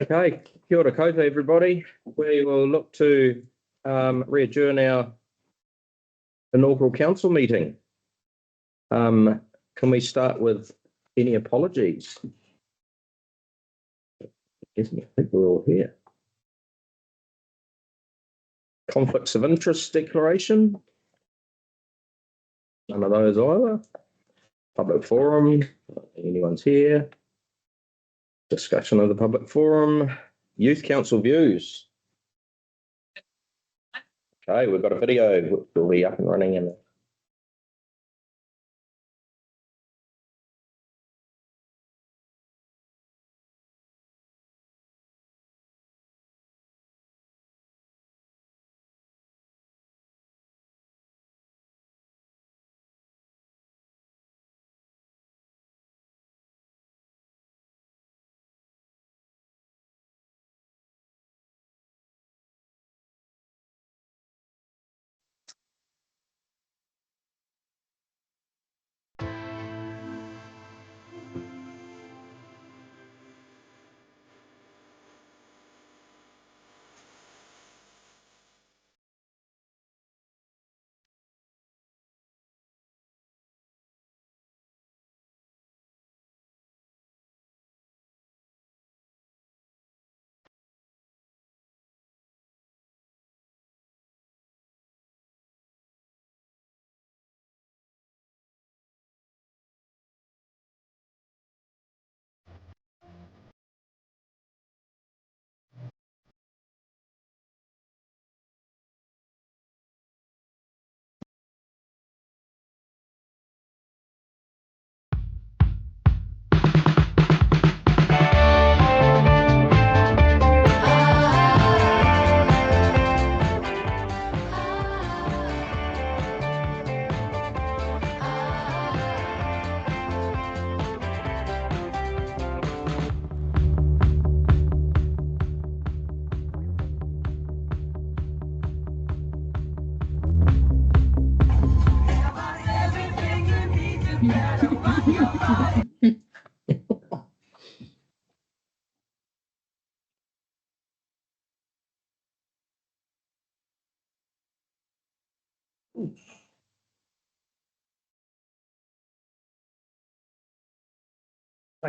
Okay, kia ora koutou everybody. We will look to re-adjourn our inaugural council meeting. Can we start with any apologies? I think we're all here. Conflicts of interest declaration? None of those either. Public forum, anyone's here. Discussion of the public forum. Youth council views. Okay, we've got a video. We'll be up and running in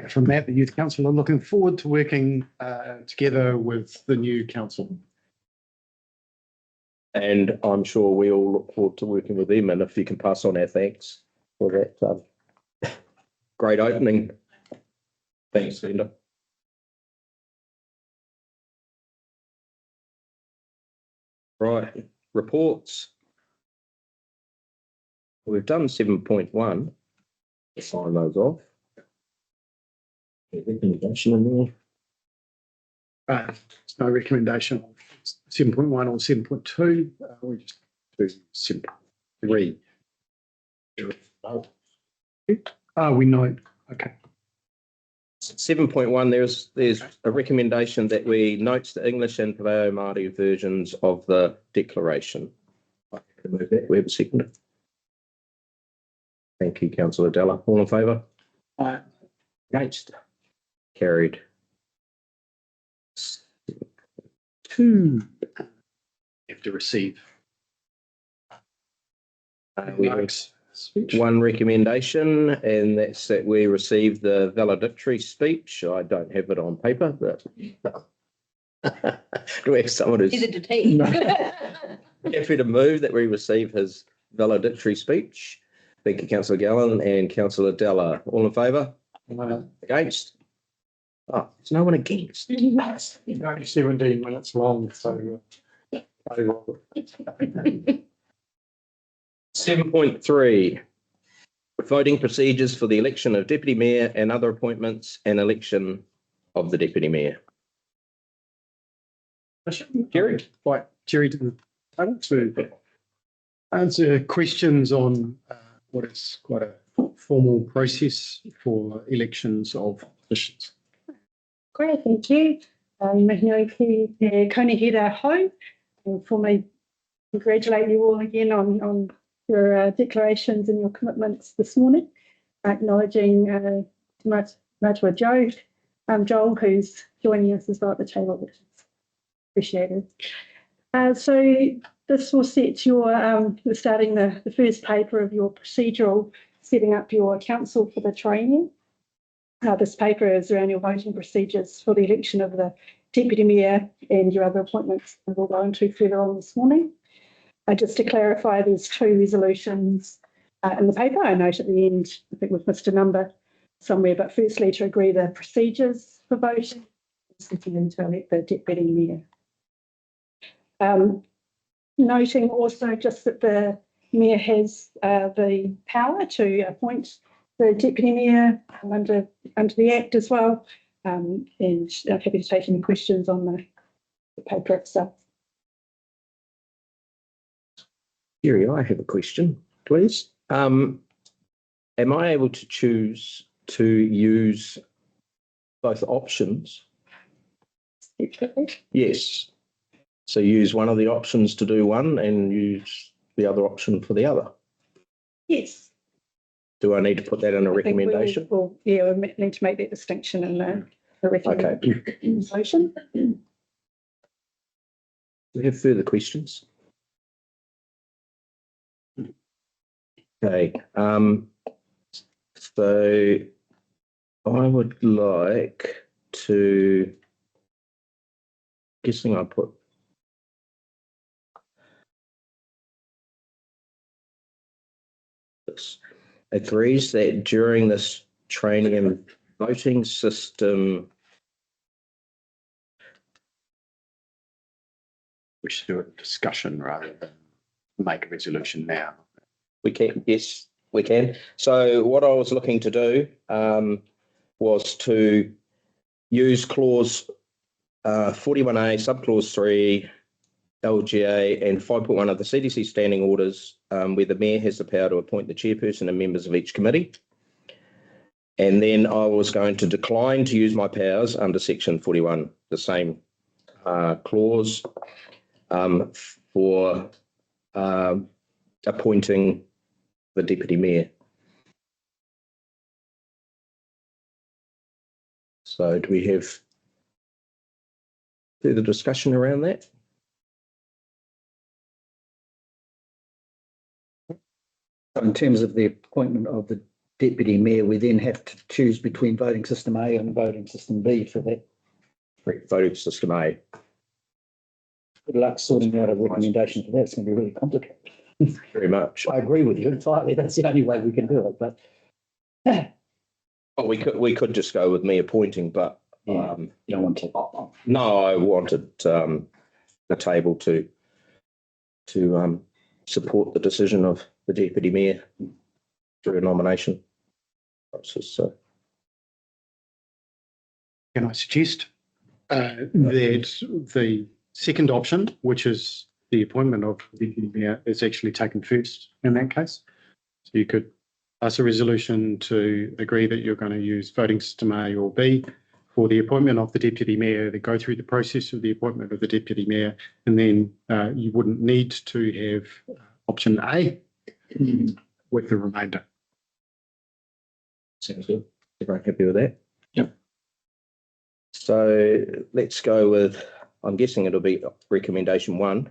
From that, the Youth Council are looking forward to working together with the new council. and I'm sure we all look forward to working with them, and if you can pass on our thanks for that great opening. Thanks, Linda. Right, reports. We've done 7.1. Let's sign those off. Recommendation in there. There's no recommendation on 7.1 or 7.2. We just do 7.3. We know. Okay. 7.1, there's a recommendation that we note the English and Pāo Māori versions of the declaration. I can move that. We have a second. Thank you, Councillor Della. All in favour? Aye. Against? Carried. 2. You have to receive. We have one recommendation, and that's that we receive the valedictory speech. I don't have it on paper, but do we have someone who's happy to move that we receive his valedictory speech? Thank you, Councillor Gallen and Councillor Della. All in favour? Against? Oh, there's no one against. Only 17 minutes long, so 7.3, voting procedures for the election of Deputy Mayor and other appointments and election of the Deputy Mayor. Jerry, right, Jerry to the table to answer questions on what is quite a formal process for elections of positions. Great, thank you. Mihinoi ki te kaunihira hou. And for me, congratulate you all again on your declarations and your commitments this morning, acknowledging Matua Joe, Joel, who's joining us as well at the table, which is appreciated. So this will set your, we're starting the first paper of your procedural, setting up your council for the Triennial. This paper is around your voting procedures for the election of the Deputy Mayor and your other appointments that we'll go into further on this morning. Just to clarify, there's 2 resolutions in the paper. I note at the end, I think we've missed a number somewhere, but firstly to agree the procedures for voting, secondly to elect the Deputy Mayor. Noting also just that the Mayor has the power to appoint the Deputy Mayor under the Act as well, and I'm happy to take any questions on the paper itself. Jerry, I have a question, please. Am I able to choose to use both options? Yes. So use one of the options to do one and use the other option for the other? Yes. Do I need to put that in a recommendation? We need to make that distinction in the recommendation. Do we have further questions? Okay. So I would like to, guessing I put this, agrees that during this training and voting system, We should do a discussion rather than make a resolution now. we can, yes, we can. So what I was looking to do was to use clause 41A, subclause 3, LGA and 5.1 of the CDC standing orders, where the Mayor has the power to appoint the chairperson and members of each committee. And then I was going to decline to use my powers under section 41, the same clause, for appointing the Deputy Mayor. So do we have further discussion around that? In terms of the appointment of the Deputy Mayor, we then have to choose between voting system A and voting system B for that. Voting system A. Good luck sorting out a recommendation for that. It's going to be really complicated. Very much. I agree with you entirely. That's the only way we can do it. But Well, we could just go with me appointing, but you don't want to. no, I wanted the table to support the decision of the Deputy Mayor through a nomination process. So Can I suggest that the second option, which is the appointment of the Deputy Mayor, is actually taken first in that case? So you could pass a resolution to agree that you're going to use voting system A or B for the appointment of the Deputy Mayor, to go through the process of the appointment of the Deputy Mayor, and then you wouldn't need to have option A with the remainder. sounds good. Everyone happy with that? Yep. So let's go with, I'm guessing it'll be recommendation 1,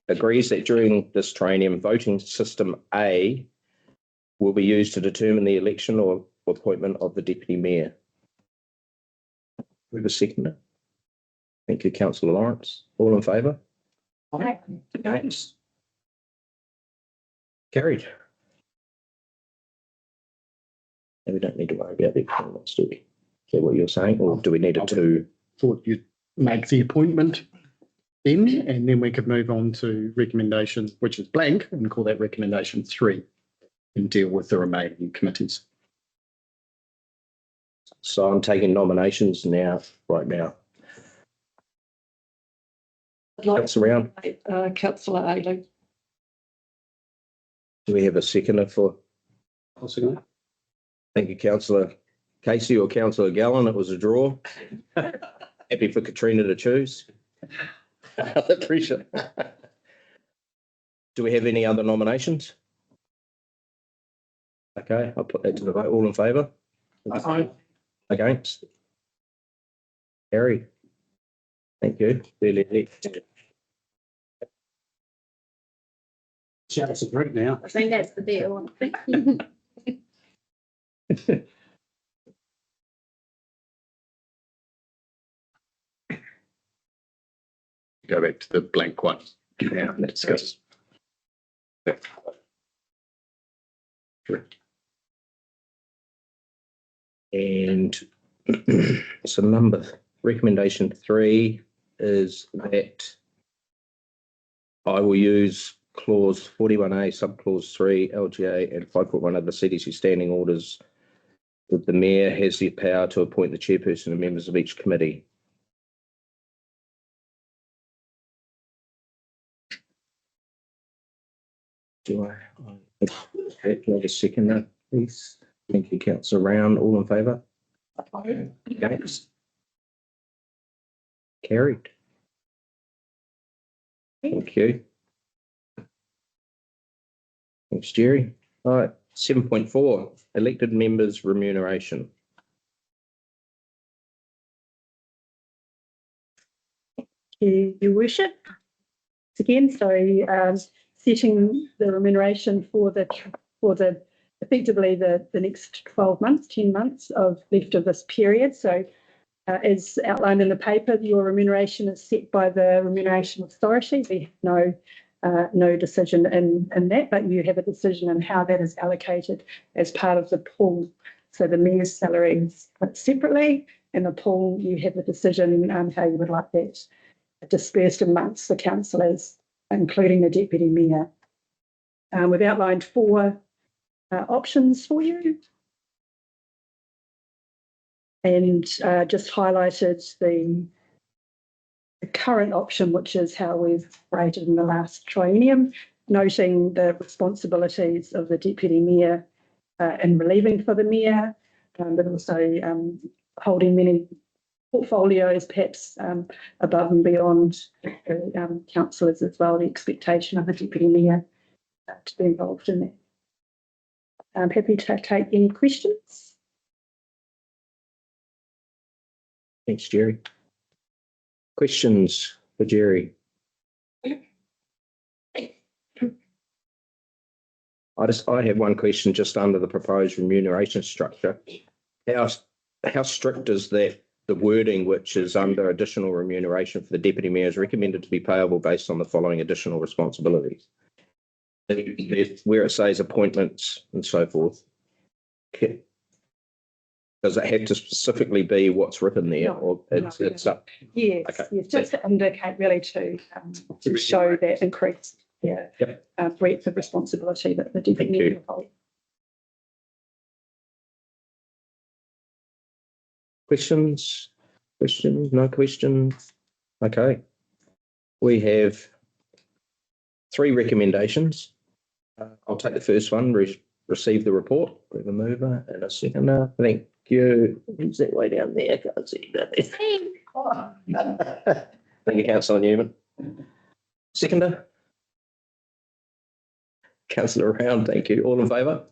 agrees that during this training, voting system A will be used to determine the election or appointment of the Deputy Mayor. We have a seconder. Thank you, Councillor Lawrence. All in favour? Aye. Against? Carried. And we don't need to worry about the appointments, do we? Is that what you're saying? Or do we need it to? Thought you'd make the appointment then, and then we could move on to recommendation, which is blank, and call that recommendation 3 and deal with the remaining committees. So I'm taking nominations now, right now. I'd like Councillor Round. Councillor Alu. Do we have a seconder for? Thank you, Councillor Casey or Councillor Gallen. It was a draw. Happy for Katrina to choose. The pressure. Do we have any other nominations? Okay, I'll put that to the vote. All in favour? Aye. Against? Carried. Thank you. Duly elected. Shouts a drink now. I think that's the deal. Go back to the blank one. Yeah, discuss. And so recommendation 3 is that I will use clause 41A, subclause 3, LGA and 5.1 of the CDC standing orders that the mayor has the power to appoint the chairperson and members of each committee. Do I need a seconder, please? Thank you, Councillor Round. All in favour? Against? Carried. Thank you. Thanks, Jerry. All right, 7.4, elected members' remuneration. Your worship. Again, so setting the remuneration for the effectively the next 12 months, 10 months of left of this period. So as outlined in the paper, your remuneration is set by the Remuneration Authority. We have no decision in that, but you have a decision in how that is allocated as part of the pool. So the mayor's salary is separately, and the pool, you have a decision how you would like that dispersed amongst the councillors, including the deputy mayor. We've outlined 4 options for you, and just highlighted the current option, which is how we've rated in the last triennium, noting the responsibilities of the deputy mayor in relieving for the mayor, but also holding many portfolios perhaps above and beyond councillors as well, the expectation of the deputy mayor to be involved in that. I'm happy to take any questions. Thanks, Jerry. Questions for Jerry? I have one question just under the proposed remuneration structure. How strict is that the wording which is under additional remuneration for the deputy mayor is recommended to be payable based on the following additional responsibilities? Where it says appointments and so forth, does it have to specifically be what's written there, or it's up? Yes, Okay. yes, just to indicate really to show that increased breadth of responsibility that the deputy mayor will hold. Questions? No questions? Okay. We have 3 recommendations. I'll take the first one, receive the report. We have a mover and a seconder. Thank you. Who's that way down there? I can't see that. Thank you, Councillor Newman. Seconder? Councillor Round, thank you. All in favour?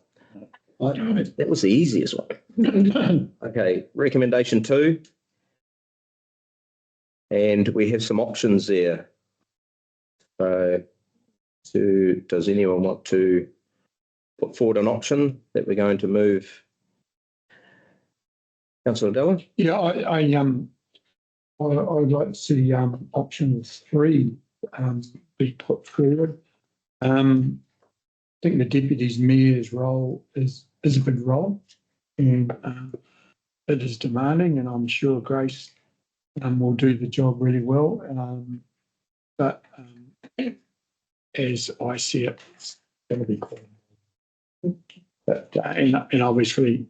That was the easiest one. Okay, recommendation 2. And we have some options there. So, does anyone want to put forward an option that we're going to move? Councillor Dillon? Yeah, I would like to see option 3 be put forward. I think the deputy mayor's role is a big role, and it is demanding, and I'm sure Grace will do the job really well. But as I see it, it's going to be cool. But and obviously,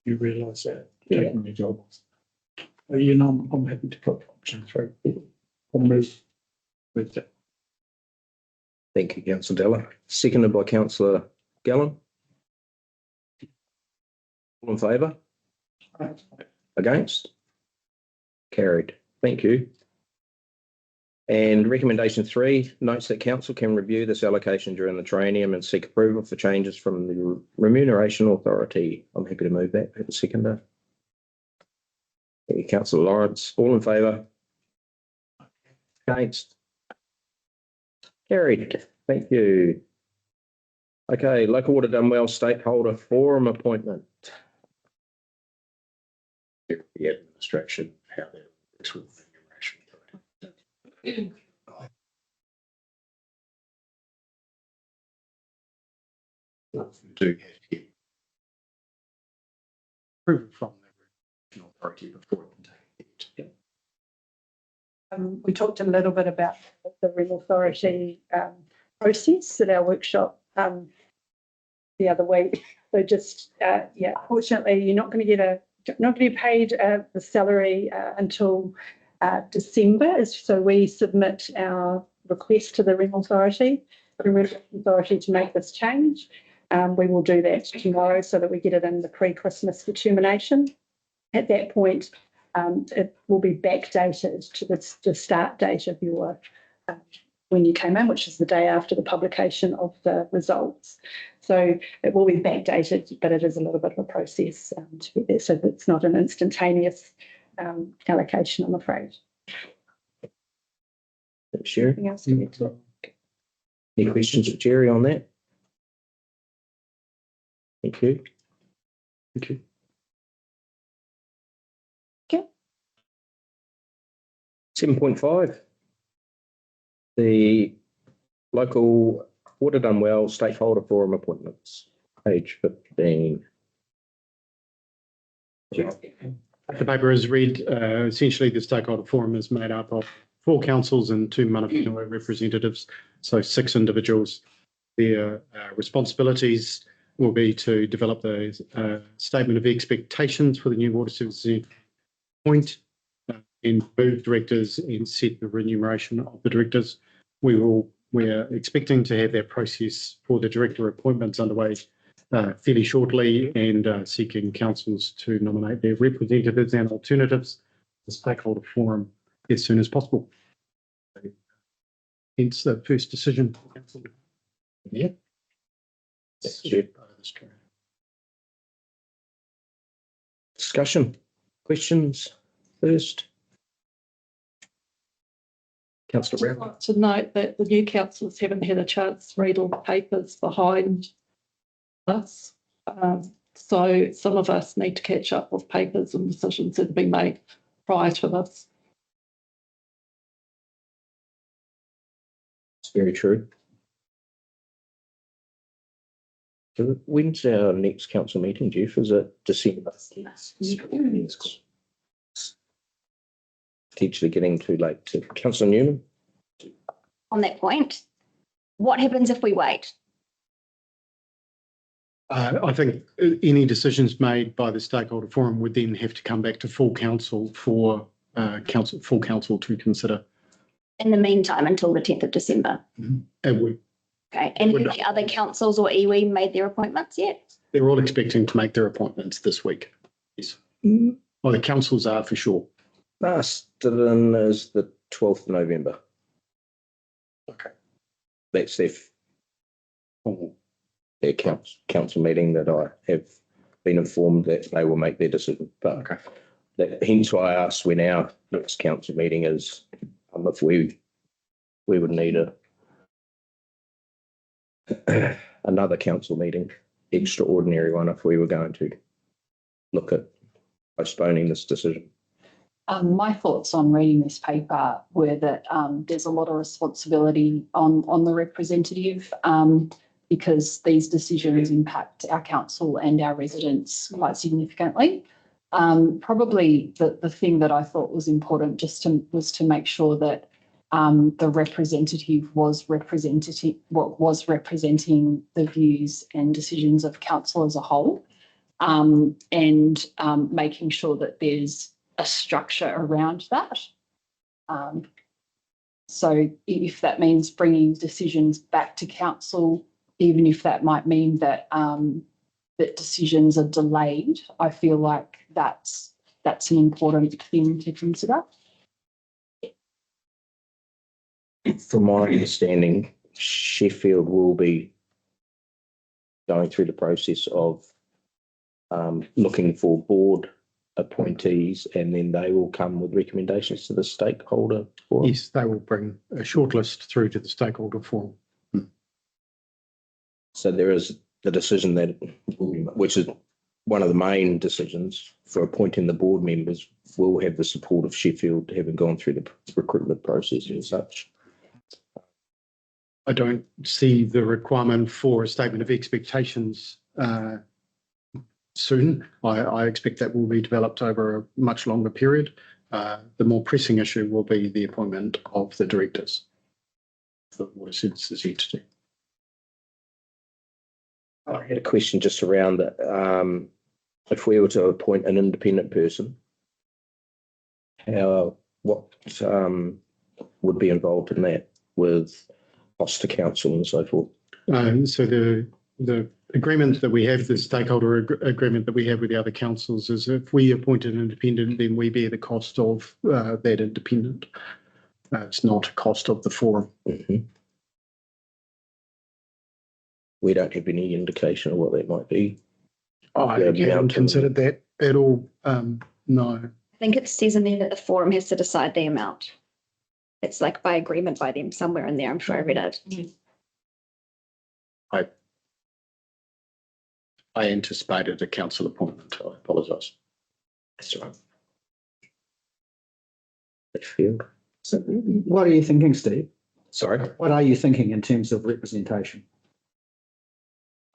you realise that taking the job. So, I'm happy to put option 3. I'll move with that. Thank you, Councillor Della. Seconded by Councillor Gallen. All in favour? Against? Carried. Thank you. And recommendation 3 notes that council can review this allocation during the triennium and seek approval for changes from the Remuneration Authority. I'm happy to move that. Have a seconder. Thank you, Councillor Lawrence. All in favour? Against? Carried. Thank you. Okay, Local Water Done Well Stakeholder Forum appointment. The administration, how that works with remuneration. Do have to get approval from the regional authority before it can take it. We talked a little bit about the Rem Authority process at our workshop the other week. So just fortunately, you're not going to get paid the salary until December. So we submit our request to the Rem Authority to make this change. We will do that tomorrow so that we get it in the pre-Christmas determination. At that point, it will be backdated to the start date of your when you came in, which is the day after the publication of the results. So it will be backdated, but it is a little bit of a process to get there. So it's not an instantaneous allocation, I'm afraid. Sherry, Anything else to get to? any questions for Jerry on that? Thank you. Thank you. Okay. 7.5. The Local Water Done Well Stakeholder Forum appointments, page 15. The paper is read, essentially the stakeholder forum is made up of 4 councils and 2 mana whenua representatives, so 6 individuals. Their responsibilities will be to develop the statement of expectations for the new water services point and move directors and set the remuneration of the directors. We're expecting to have that process for the director appointments underway fairly shortly and seeking councils to nominate their representatives and alternatives to the stakeholder forum as soon as possible. Hence the first decision. Yeah. Discussion, questions first? Councillor I'd Brown. like to note that the new councillors haven't had a chance to read all the papers behind us. So some of us need to catch up with papers and decisions that have been made prior to this. It's very true. So when's our next council meeting, Jeff? Is it December? Potentially getting too late to Councillor Newman. On that point, what happens if we wait? I think any decisions made by the stakeholder forum would then have to come back to full council for full council to consider. In the meantime, until the 10th of December. It would. Okay. And have the other councils or iwi made their appointments yet? They're all expecting to make their appointments this week. Yes. Well, the councils are for sure. Masterton is the 12th of November. Okay. That's their council meeting that I have been informed that they will make their decision. But hence why I asked when our next council meeting is, if we would need another council meeting, extraordinary one, if we were going to look at postponing this decision. My thoughts on reading this paper were that there's a lot of responsibility on the representative because these decisions impact our council and our residents quite significantly. Probably the thing that I thought was important was to make sure that the representative was representing the views and decisions of council as a whole, and making sure that there's a structure around that. So if that means bringing decisions back to council, even if that might mean that that decisions are delayed, I feel like that's an important thing to consider. From my understanding, Sheffield will be going through the process of looking for board appointees, and then they will come with recommendations to the stakeholder forum? Yes, they will bring a shortlist through to the stakeholder forum. So there is the decision that, which is one of the main decisions for appointing the board members, will have the support of Sheffield, having gone through the recruitment process and such. I don't see the requirement for a statement of expectations soon. I expect that will be developed over a much longer period. The more pressing issue will be the appointment of the directors for the Water Services entity. I had a question just around that. If we were to appoint an independent person, what would be involved in that with cost to council and so forth? So the agreement that we have, the stakeholder agreement that we have with the other councils, is if we appoint an independent, then we bear the cost of that independent. It's not a cost of the forum. Mm-hmm. We don't have any indication of what that might be. I haven't considered that at all. No. I think it says in there that the forum has to decide the amount. It's like by agreement by them somewhere in there. I'm sure I read it. I anticipated a council appointment. I apologise. That's right. Field. So what are you thinking, Steve? Sorry. What are you thinking in terms of representation?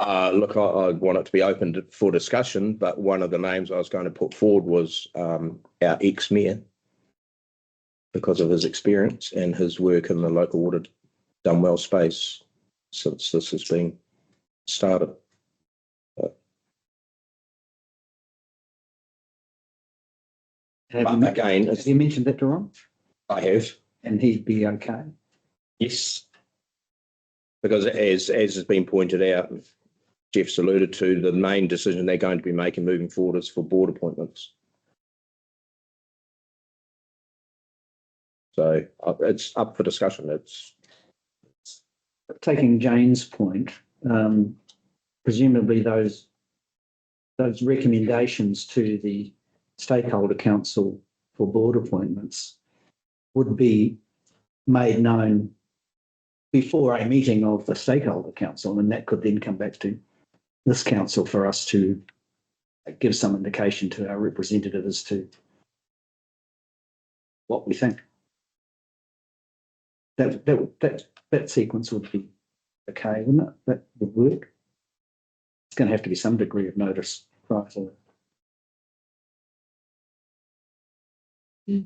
Look, I want it to be open for discussion, but one of the names I was going to put forward was our ex-mayor, because of his experience and his work in the local water done well space since this has been started. Have you mentioned that to Ron? I have. And he'd be okay? Yes. Because as has been pointed out, Jeff's alluded to, the main decision they're going to be making moving forward is for board appointments. So it's up for discussion. It's taking Jane's point, presumably those recommendations to the stakeholder council for board appointments would be made known before a meeting of the stakeholder council, and that could then come back to this council for us to give some indication to our representative as to what we think. That sequence would be okay, wouldn't it? That would work. It's going to have to be some degree of notice prior to it.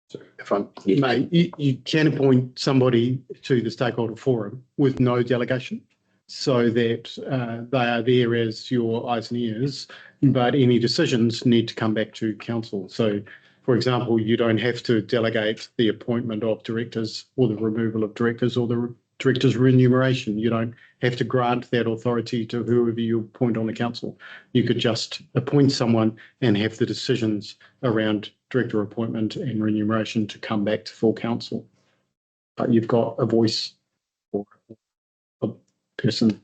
So if I may, you can appoint somebody to the stakeholder forum with no delegation, so that they are there as your eyes and ears, but any decisions need to come back to council. So, for example, you don't have to delegate the appointment of directors or the removal of directors or the director's remuneration. You don't have to grant that authority to whoever you appoint on the council. You could just appoint someone and have the decisions around director appointment and remuneration to come back to full council. But you've got a voice for a person.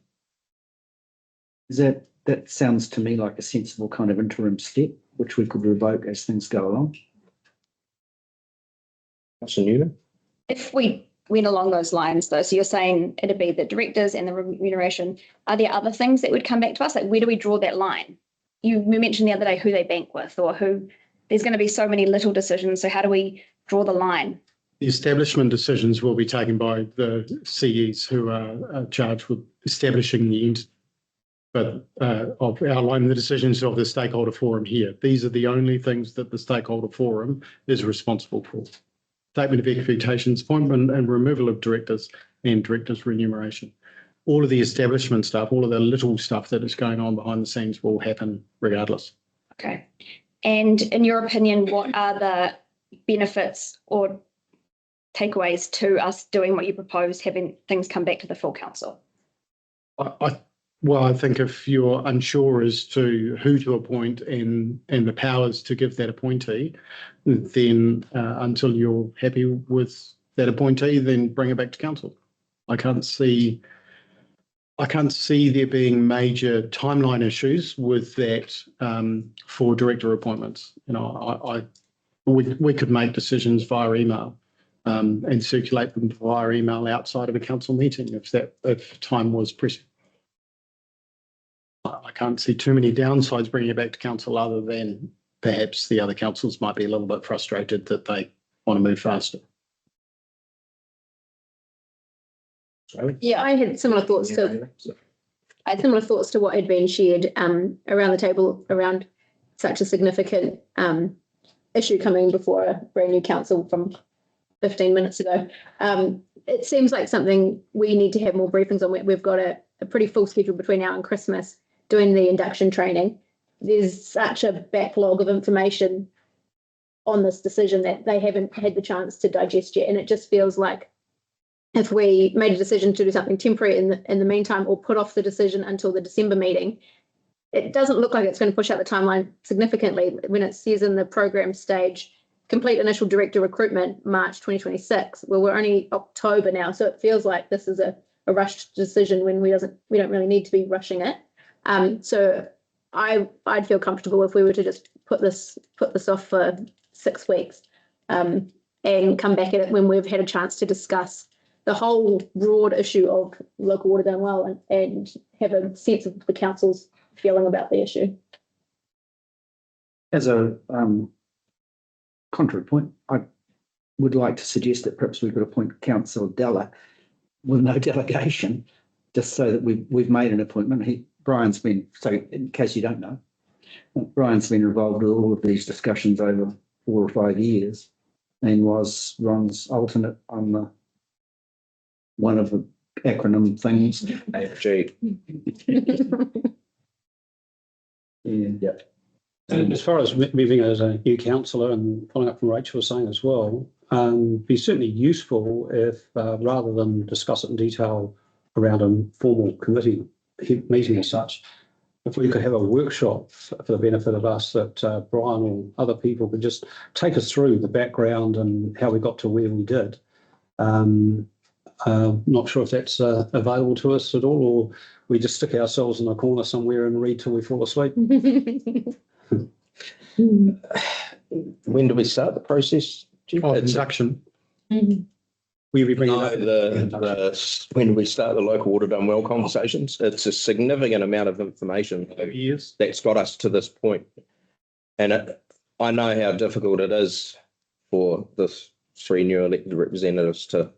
That sounds to me like a sensible kind of interim step, which we could revoke as things go along. Councillor Newman? If we went along those lines though, so you're saying it'd be the directors and the remuneration, are there other things that would come back to us? Like, where do we draw that line? You mentioned the other day who they bank with, or who, there's going to be so many little decisions. So how do we draw the line? The establishment decisions will be taken by the CEs who are charged with establishing the entity, but of outlining the decisions of the stakeholder forum here. These are the only things that the stakeholder forum is responsible for. Statement of expectations, appointment and removal of directors, and directors' remuneration. All of the establishment stuff, all of the little stuff that is going on behind the scenes will happen regardless. Okay. And in your opinion, what are the benefits or takeaways to us doing what you propose, having things come back to the full council? Well, I think if you're unsure as to who to appoint and the powers to give that appointee, then until you're happy with that appointee, then bring it back to council. I can't see I can't see there being major timeline issues with that for director appointments. You know, we could make decisions via email and circulate them via email outside of a council meeting if time was pressing. I can't see too many downsides bringing it back to council other than perhaps the other councils might be a little bit frustrated that they want to move faster. Yeah, I had similar thoughts to what had been shared around the table around such a significant issue coming before a brand new council from 15 minutes ago. It seems like something we need to have more briefings on. We've got a pretty full schedule between now and Christmas doing the induction training. There's such a backlog of information on this decision that they haven't had the chance to digest yet. And it just feels like if we made a decision to do something temporary in the meantime, or put off the decision until the December meeting, it doesn't look like it's going to push out the timeline significantly when it says in the program stage, complete initial director recruitment, March 2026. Well, we're only October now, so it feels like this is a rushed decision when we don't really need to be rushing it. So I'd feel comfortable if we were to just put this off for 6 weeks and come back at it when we've had a chance to discuss the whole broad issue of local water done well and have a sense of the council's feeling about the issue. As a contrary point, I would like to suggest that perhaps we could appoint Councillor Della with no delegation, just so that we've made an appointment. Brian's been, so in case you don't know, Brian's been involved with all of these discussions over 4 or 5 years and was Ron's alternate on one of the acronym things. AFG. Yeah. And as far as moving as a new councillor and following up from Rachel was saying as well, be certainly useful if rather than discuss it in detail around a formal committee meeting as such, if we could have a workshop for the benefit of us that Brian or other people could just take us through the background and how we got to where we did. Not sure if that's available to us at all, or we just stick ourselves in a corner somewhere and read till we fall asleep. When do we start the process? Induction. We bring When we start the local water done well conversations, it's a significant amount of information over years that's got us to this point. And I know how difficult it is for this 3 new elected representatives to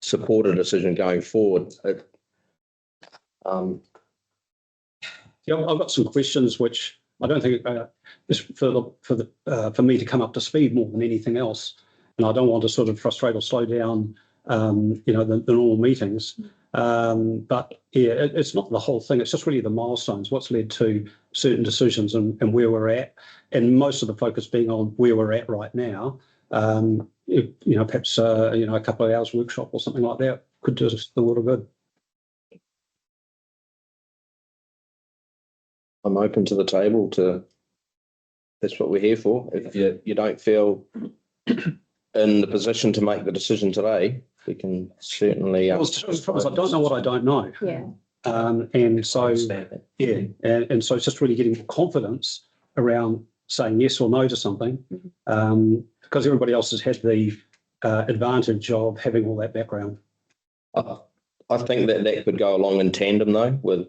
support a decision going forward. Yeah, I've got some questions which I don't think is for me to come up to speed more than anything else, and I don't want to sort of frustrate or slow down, the normal meetings. But yeah, it's not the whole thing. It's just really the milestones, what's led to certain decisions and where we're at, and most of the focus being on where we're at right now. Perhaps a couple of hours workshop or something like that could do us a lot of good. I'm open to the table that's what we're here for. If you don't feel in the position to make the decision today, we can certainly. As far as I don't know what I don't know. Yeah. And so, yeah, and so it's just really getting confidence around saying yes or no to something, because everybody else has had the advantage of having all that background. I think that could go along in tandem though with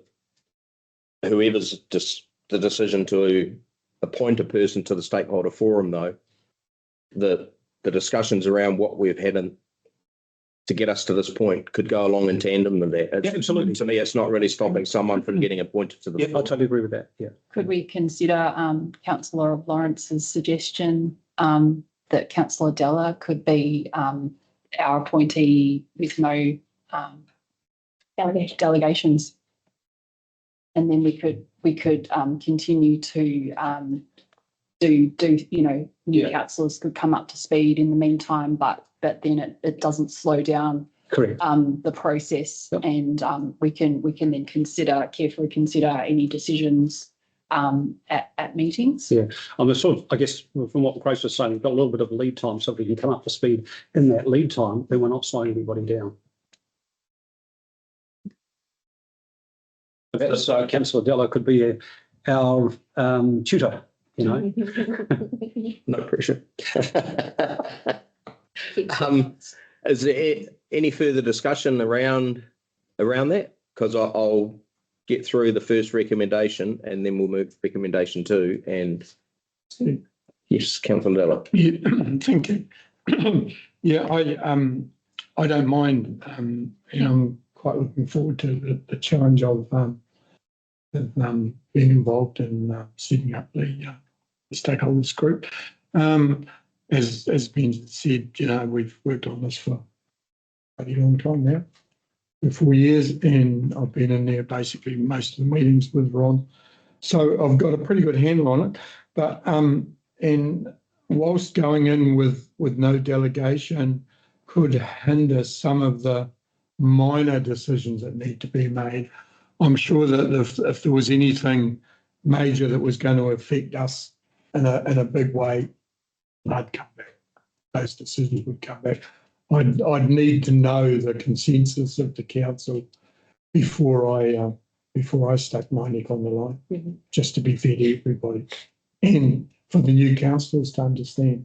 whoever's the decision to appoint a person to the stakeholder forum though. The discussions around what we've had to get us to this point could go along in tandem with that. Yeah, absolutely. To me, it's not really stopping someone from getting appointed to the forum. I totally agree with that. Yeah. Could we consider Councillor Lawrence's suggestion that Councillor Della could be our appointee with no delegations, and then we could continue to do new councillors could come up to speed in the meantime, but then it doesn't slow down. Correct. The process. Yep. And we can then carefully consider any decisions at meetings. Yeah, I'm sort of, I guess, from what Grace was saying, we've got a little bit of lead time, so if we can come up to speed in that lead time, then we're not slowing anybody down. perhaps Councillor Della could be our tutor, you know. No pressure. Is there any further discussion around that? Because I'll get through the first recommendation and then we'll move to recommendation 2. And yes, Councillor Della. Yeah, thank you. Yeah, I don't mind, and I'm quite looking forward to the challenge of being involved in setting up the stakeholders group. As been said, we've worked on this for a very long time now, for 4 years, and I've been in there basically most of the meetings with Ron. So I've got a pretty good handle on it. But and whilst going in with no delegation could hinder some of the minor decisions that need to be made, I'm sure that if there was anything major that was going to affect us in a big way, I'd come back. Those decisions would come back. I'd need to know the consensus of the council before I stuck my neck on the line, just to be fair to everybody, and for the new councillors to understand.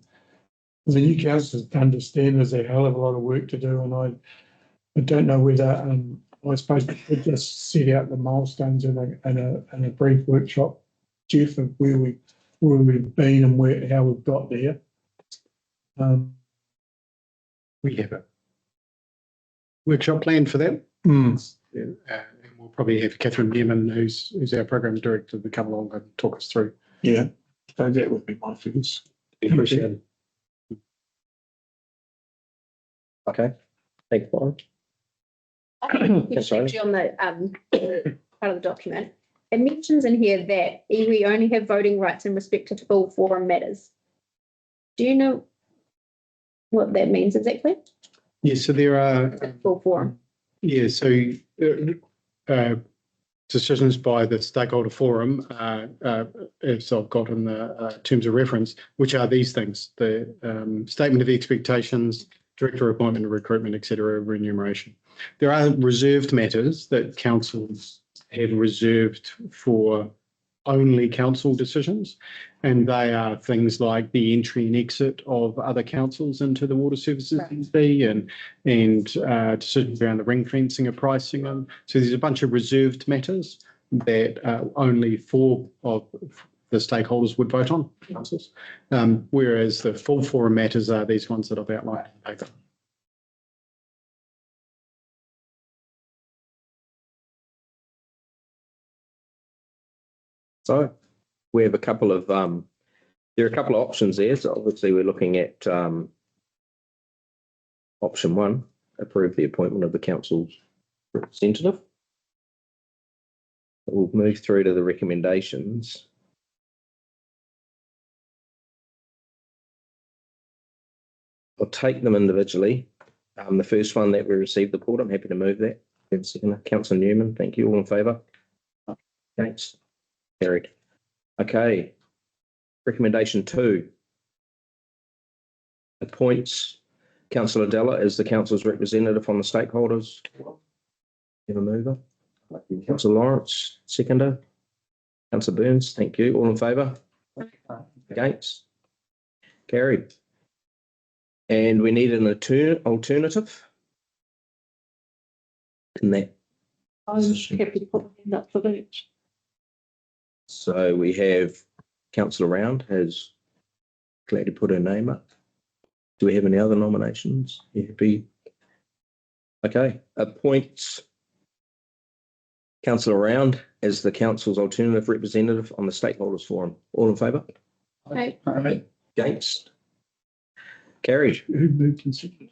For the new councillors to understand there's a hell of a lot of work to do, and I don't know whether I suppose we could just set out the milestones in a brief workshop, Jeff, of where we've been and how we've got there. We have a workshop planned for that. And we'll probably have Catherine Newman, who's our program director, to come along and talk us through. Yeah, so that would be my figures. Appreciate it. Okay. Thanks, Brian. Actually, on the part of the document, it mentions in here that iwi only have voting rights in respect to full forum matters. Do you know what that means exactly? Yeah, so there are Full forum. Yeah, so decisions by the stakeholder forum, as I've got in the terms of reference, which are these things: the statement of expectations, director appointment and recruitment, etc., remuneration. There are reserved matters that councils have reserved for only council decisions, and they are things like the entry and exit of other councils into the water services fee and decisions around the ring fencing of pricing. And so there's a bunch of reserved matters that only 4 of the stakeholders would vote on, councils, whereas the full forum matters are these ones that I've outlined in paper. So we have a couple of there are a couple of options there. So obviously we're looking at option 1, approve the appointment of the council's representative. We'll move through to the recommendations. I'll take them individually. The first one that we received the report, I'm happy to move that. Second, Councillor Newman, thank you. All in favour? Against? Carried. Okay. Recommendation 2. Appoints Councillor Della as the council's representative on the stakeholders. Have a mover. Councillor Lawrence, seconder. Councillor Burns, thank you. All in favour? Against? Carried. And we need an alternative in that. I'm happy to put my hand up for that. So we have Councillor Round has gladly put her name up. Do we have any other nominations? You happy? Okay. Appoints Councillor Round as the council's alternative representative on the stakeholders forum. All in favour? Aye. Against? Carried. Who moved and seconded?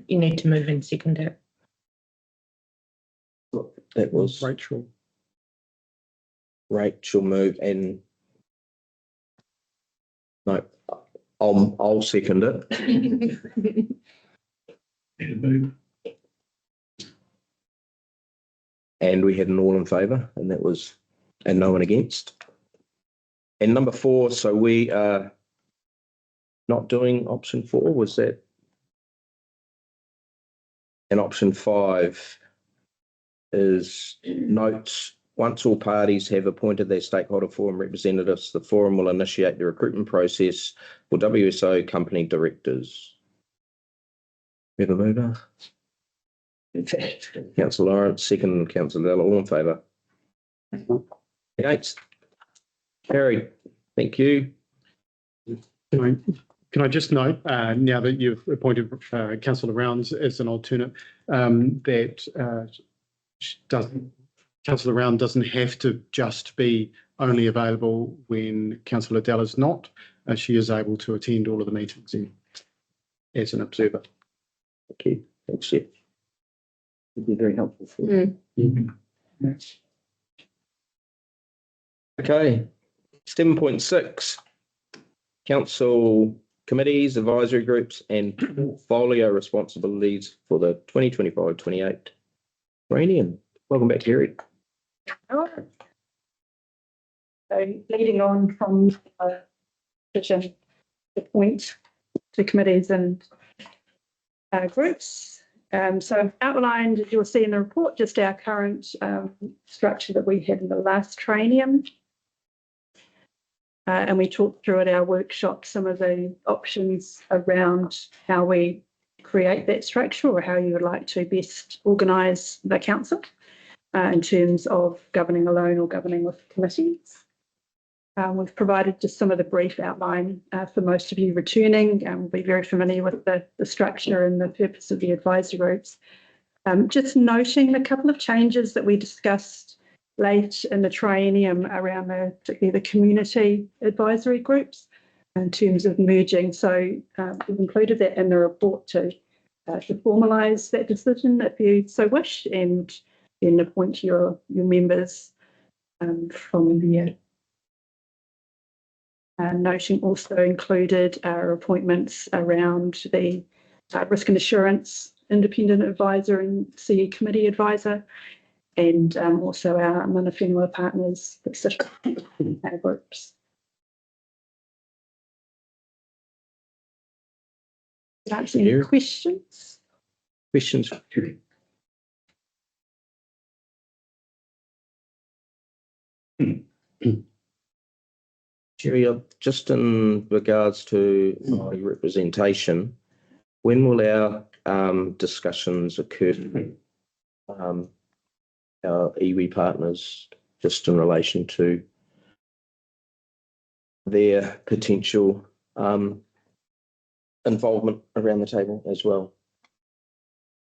You need to move and second it. That was Rachel. Rachel move and no, I'll second it. And we had an all in favour, and that was and no one against. And number 4, so we are not doing option 4, was that? And option 5 is notes, once all parties have appointed their stakeholder forum representatives, the forum will initiate the recruitment process for WSO company directors. We have a mover? Councillor Lawrence, second, Councillor Della, all in favour? Against? Carried. Thank you. Can I just note, now that you've appointed Councillor Rounds as an alternate, that Councillor Round doesn't have to just be only available when Councillor Della's not. She is able to attend all of the meetings as an observer. Thank you. Thanks, Jeff. Would be very helpful for you. Okay. 7.6. Council committees, advisory groups and portfolio responsibilities for the 2025-28 Triennial. Welcome back, Gary. So leading on from vision, the point to committees and groups. So I've outlined, as you'll see in the report, just our current structure that we had in the last Triennial. And we talked through at our workshop some of the options around how we create that structure or how you would like to best organise the council in terms of governing alone or governing with committees. We've provided just some of the brief outline for most of you returning. We'll be very familiar with the structure and the purpose of the advisory groups. Just noting a couple of changes that we discussed late in the Triennium around particularly the community advisory groups in terms of merging. So we've included that in the report to formalise that decision if you so wish, and then appoint your members from the year. Noting also included our appointments around the risk and assurance independent advisor and CE committee advisor, and also our mana whenua partners that sit in our groups. Answer any questions? Questions? Jerry, just in regards to my representation, when will our discussions occur? Our iwi partners, just in relation to their potential involvement around the table as well.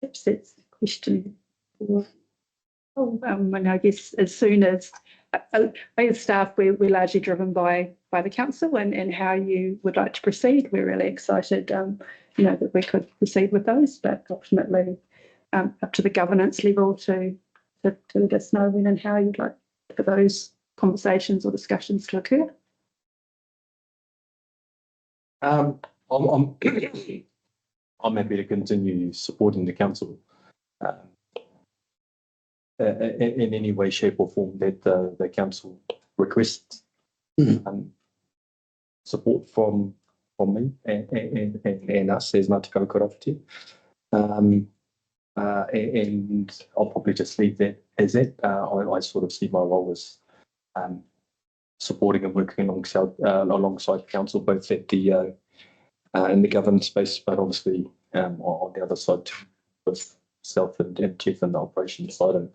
Perhaps that's a question for, and I guess as soon as as staff, we're largely driven by the council and how you would like to proceed. We're really excited, that we could proceed with those, but ultimately up to the governance level to let us know when and how you'd like for those conversations or discussions to occur. I'm happy to continue supporting the council in any way, shape or form that the council requests support from me and us as Ngāti Kaukaratia. And I'll probably just leave that as that. I sort of see my role as supporting and working alongside council, both at the in the governance space, but obviously on the other side too, with self and Chief and the operations side and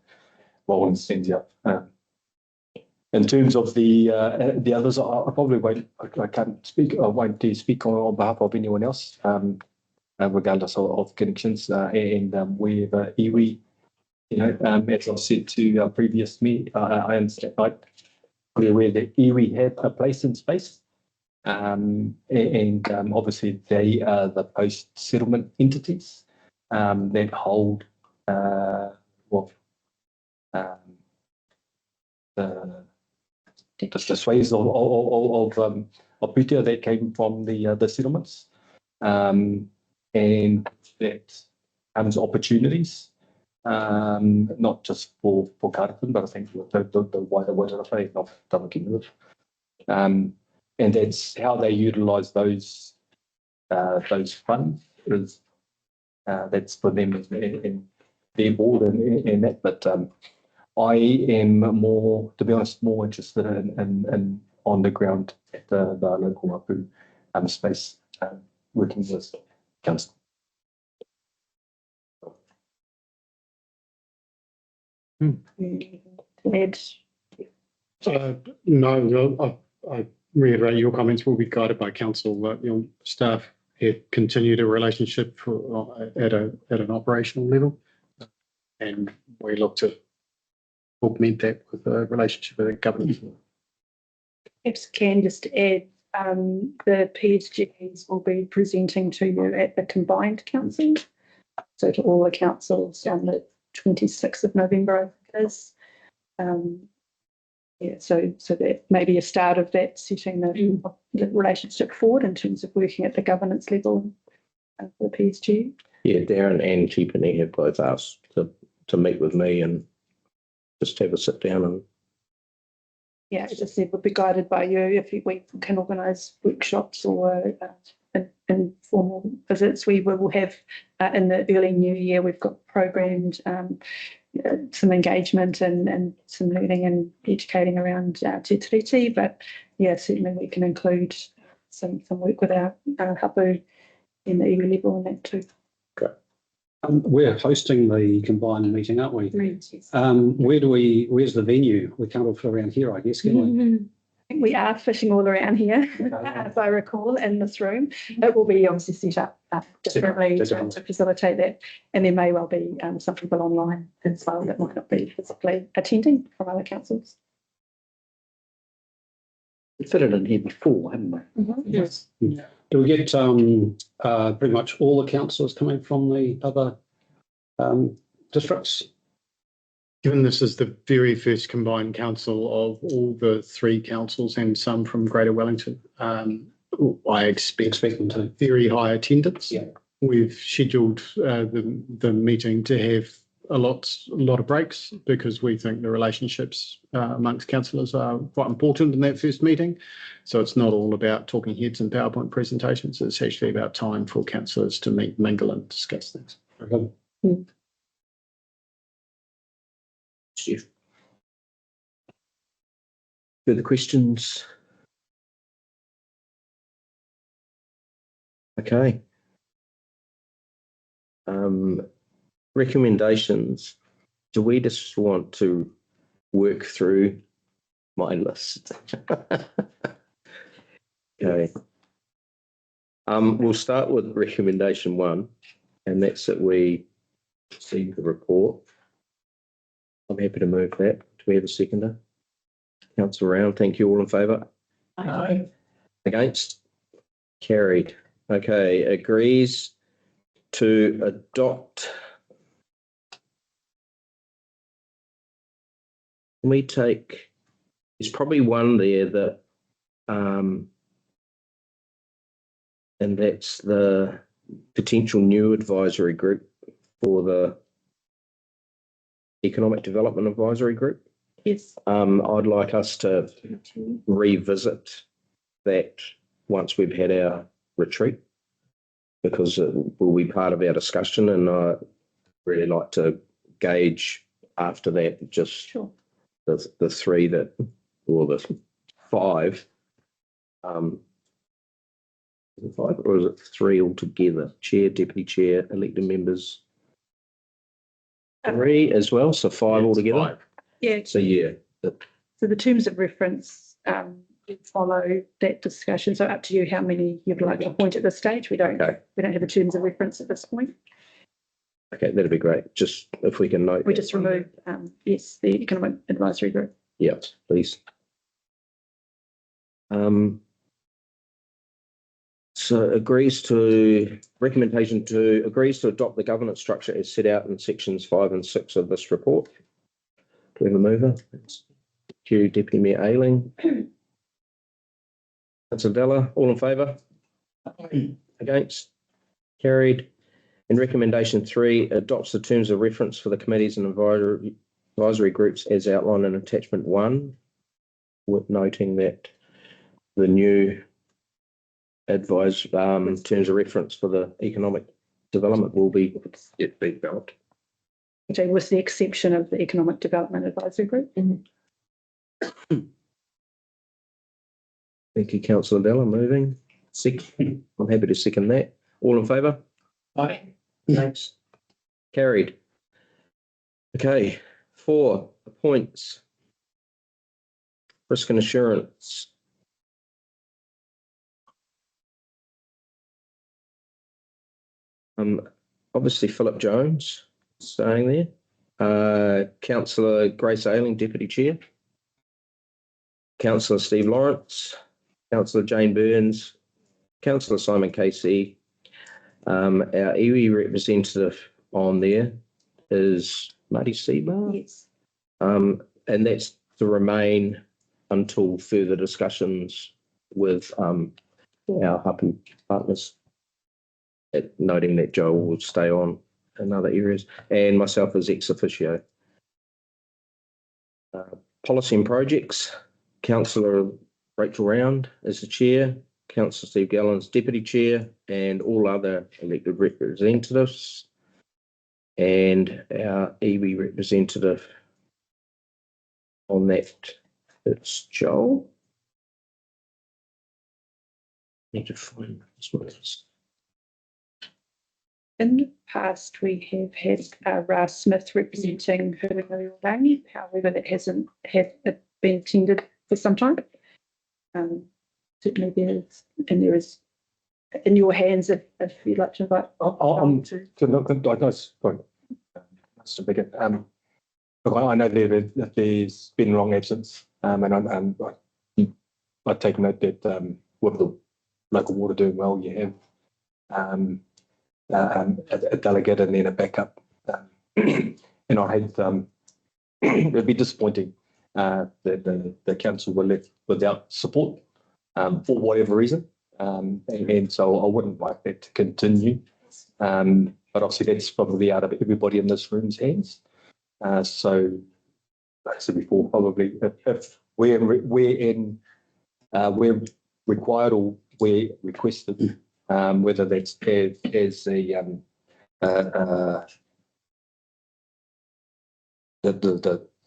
role in Stensia. In terms of the others, I probably won't. I can't speak. I won't dare speak on behalf of anyone else. Regardless of connections, and where the iwi, as I've said to previous I understand, where the iwi have a place in space, and obviously they are the post-settlement entities that hold the sways of putia that came from the settlements. And that comes opportunities, not just for Karakia, but I think the wider Wairarapa of Tamakina. And that's how they utilise those funds. Is that's for them, and their board in that, but I am more, to be honest, more interested in on the ground at the local mapu space, working with council. Ed, No, I reiterate your comments will be guided by council. Your staff have continued a relationship at an operational level, and we look to augment that with a relationship with the governance. perhaps can just add, the PSGs will be presenting to you at the combined council. So to all the councils on the 26th of November, I think it is. Yeah, so that may be a start of that, setting the relationship forward in terms of working at the governance level for the PSG. Yeah, Darren and Cheapany have both asked to meet with me and just have a sit down and. Yeah, as I said, we'll be guided by you if we can organise workshops or informal visits. We will have in the early new year, we've got programmed some engagement and some learning and educating around Te Tiriti, but yeah, certainly we can include some work with our hapu in the early level and that too. Okay. We're hosting the combined meeting, aren't we? Yes. Where's the venue? We can't all fit around here, I guess, can we? I think we are fishing all around here, as I recall, in this room. It will be obviously set up differently to facilitate that. And there may well be some people online as well that might not be physically attending from other councils. We fit it in here before, haven't we? Yes. Do we get pretty much all the councillors coming from the other districts? Given this is the very first combined council of all the three councils and some from Greater Wellington, I expect them to. very high attendance. Yeah. We've scheduled the meeting to have a lot of breaks because we think the relationships amongst councillors are quite important in that first meeting. So it's not all about talking heads and PowerPoint presentations. It's actually about time for councillors to meet, mingle and discuss things. Okay. Steve. Further questions? Okay. Recommendations. Do we just want to work through my list? Okay. We'll start with recommendation 1, and that's that we see the report. I'm happy to move that. Do we have a seconder? Councillor Round, thank you. All in favour? Aye. Against? Carried. Okay, agrees to adopt. Can we take, there's probably one there that, and that's the potential new advisory group for the Economic Development Advisory Group. Yes. I'd like us to revisit that once we've had our retreat, because it will be part of our discussion, and I really like to gauge after that just the three that, or the 5. Is it 5 or is it 3 altogether? Chair, deputy chair, elected members. 3 as well, so 5 altogether. 5. Yeah. So yeah. So the terms of reference follow that discussion. So up to you how many you'd like to appoint at this stage. We don't have the terms of reference at this point. Okay, that'd be great. Just if we can note. We just remove yes, the Economic Advisory Group. Yeah, please. So recommendation 2 agrees to adopt the governance structure as set out in sections 5 and 6 of this report. Do we have a mover? Thank you, Deputy Mayor Ayling. Councillor Vella, all in favour? Against? Carried. And recommendation 3 adopts the terms of reference for the committees and advisory groups as outlined in attachment 1, with noting that the new terms of reference for the economic development will be developed. with the exception of the Economic Development Advisory Group. Thank you, councillor Della. Moving. Second. I'm happy to second that. All in favour? Aye. Thanks. Carried. Okay, 4 appoints. Risk and assurance. Obviously Philip Jones staying there. Councillor Grace Ailing, Deputy Chair. Councillor Steve Lawrence. Councillor Jane Burns. Councillor Simon Casey. Our iwi representative on there is Marty Seabar. Yes. And that's to remain until further discussions with our Hapu partners. Noting that Joel will stay on in other areas, and myself as ex officio. Policy and projects, Councillor Rachel Round is the chair, Councillor Steve Gallen's deputy chair, and all other elected representatives. And our iwi representative on that, it's Joel. Need to find this one. In the past, we have had Ras Smith representing Inaugural. However, that hasn't been attended for some time. Certainly there is in your hands if you'd like to invite. Look, I know that there's been long absence, and I take note that with the local water doing well, you have a delegate and then a backup. And I had it'd be disappointing that the council were left without support for whatever reason. And so I wouldn't like that to continue. But obviously that's probably out of everybody in this room's hands. So like I said before, probably if we're required or we're requested, whether that's as the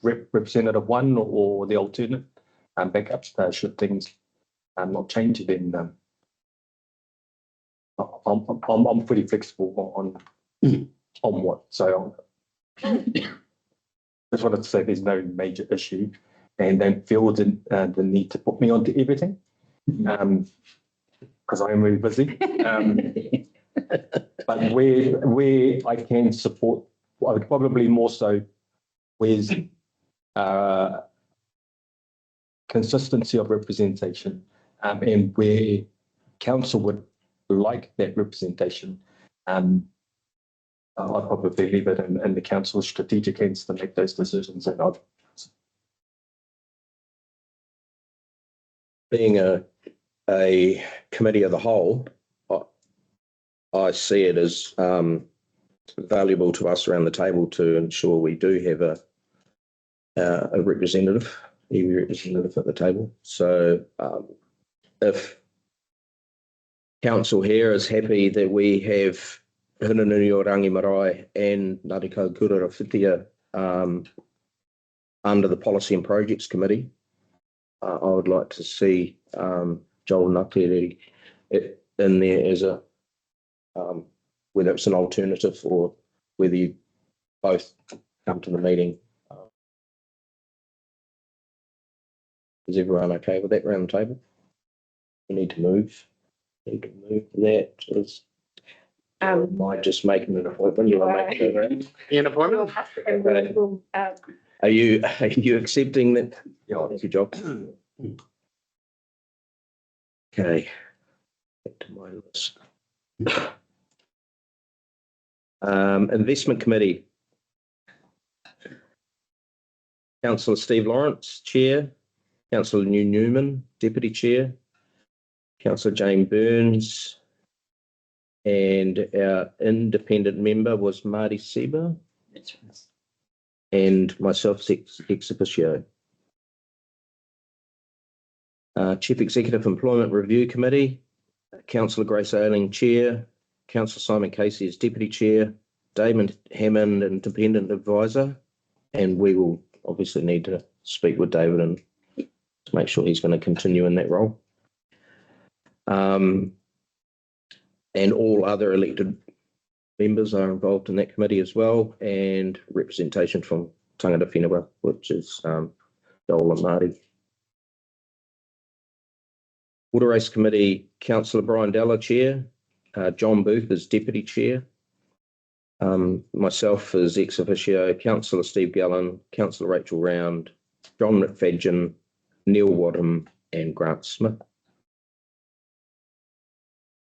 representative one or the alternate backups, should things not change, then I'm pretty flexible on what. So just wanted to say there's no major issue, and don't feel the need to put me onto everything, because I am really busy. But where I can support, I would probably more so with consistency of representation, and where council would like that representation, I'd probably leave it in the council's strategic hands to make those decisions. And I'd being a committee of the whole, I see it as valuable to us around the table to ensure we do have a representative, iwi representative at the table. So if council here is happy that we have Hinunui-o-Rangi Marae and Ngāti Kaukura Whitia under the Policy and Projects Committee, I would like to see Joel Ngāti in there as a, whether it's an alternative or whether you both come to the meeting. Is everyone okay with that around the table? We need to move. That. Might just make an appointment. You want to make an appointment? Are you accepting that? Yeah, that's your job. Okay. Back to my list. Investment Committee. Councillor Steve Lawrence, Chair. Councillor Newman, Deputy Chair. Councillor Jane Burns. And our independent member was Marty Seba. And myself, ex officio. Chief Executive Employment Review Committee. Councillor Grace Ailing, Chair. Councillor Simon Casey as Deputy Chair. Damon Hammond, independent advisor, and we will obviously need to speak with David and to make sure he's going to continue in that role. And all other elected members are involved in that committee as well, and representation from Tangata Whenua, which is Joel and Māori. Water Race Committee, Councillor Brian Della, Chair. John Booth is Deputy Chair. Myself as ex officio, Councillor Steve Gallen, Councillor Rachel Round, John McFadgen, Neil Wadham, and Grant Smith.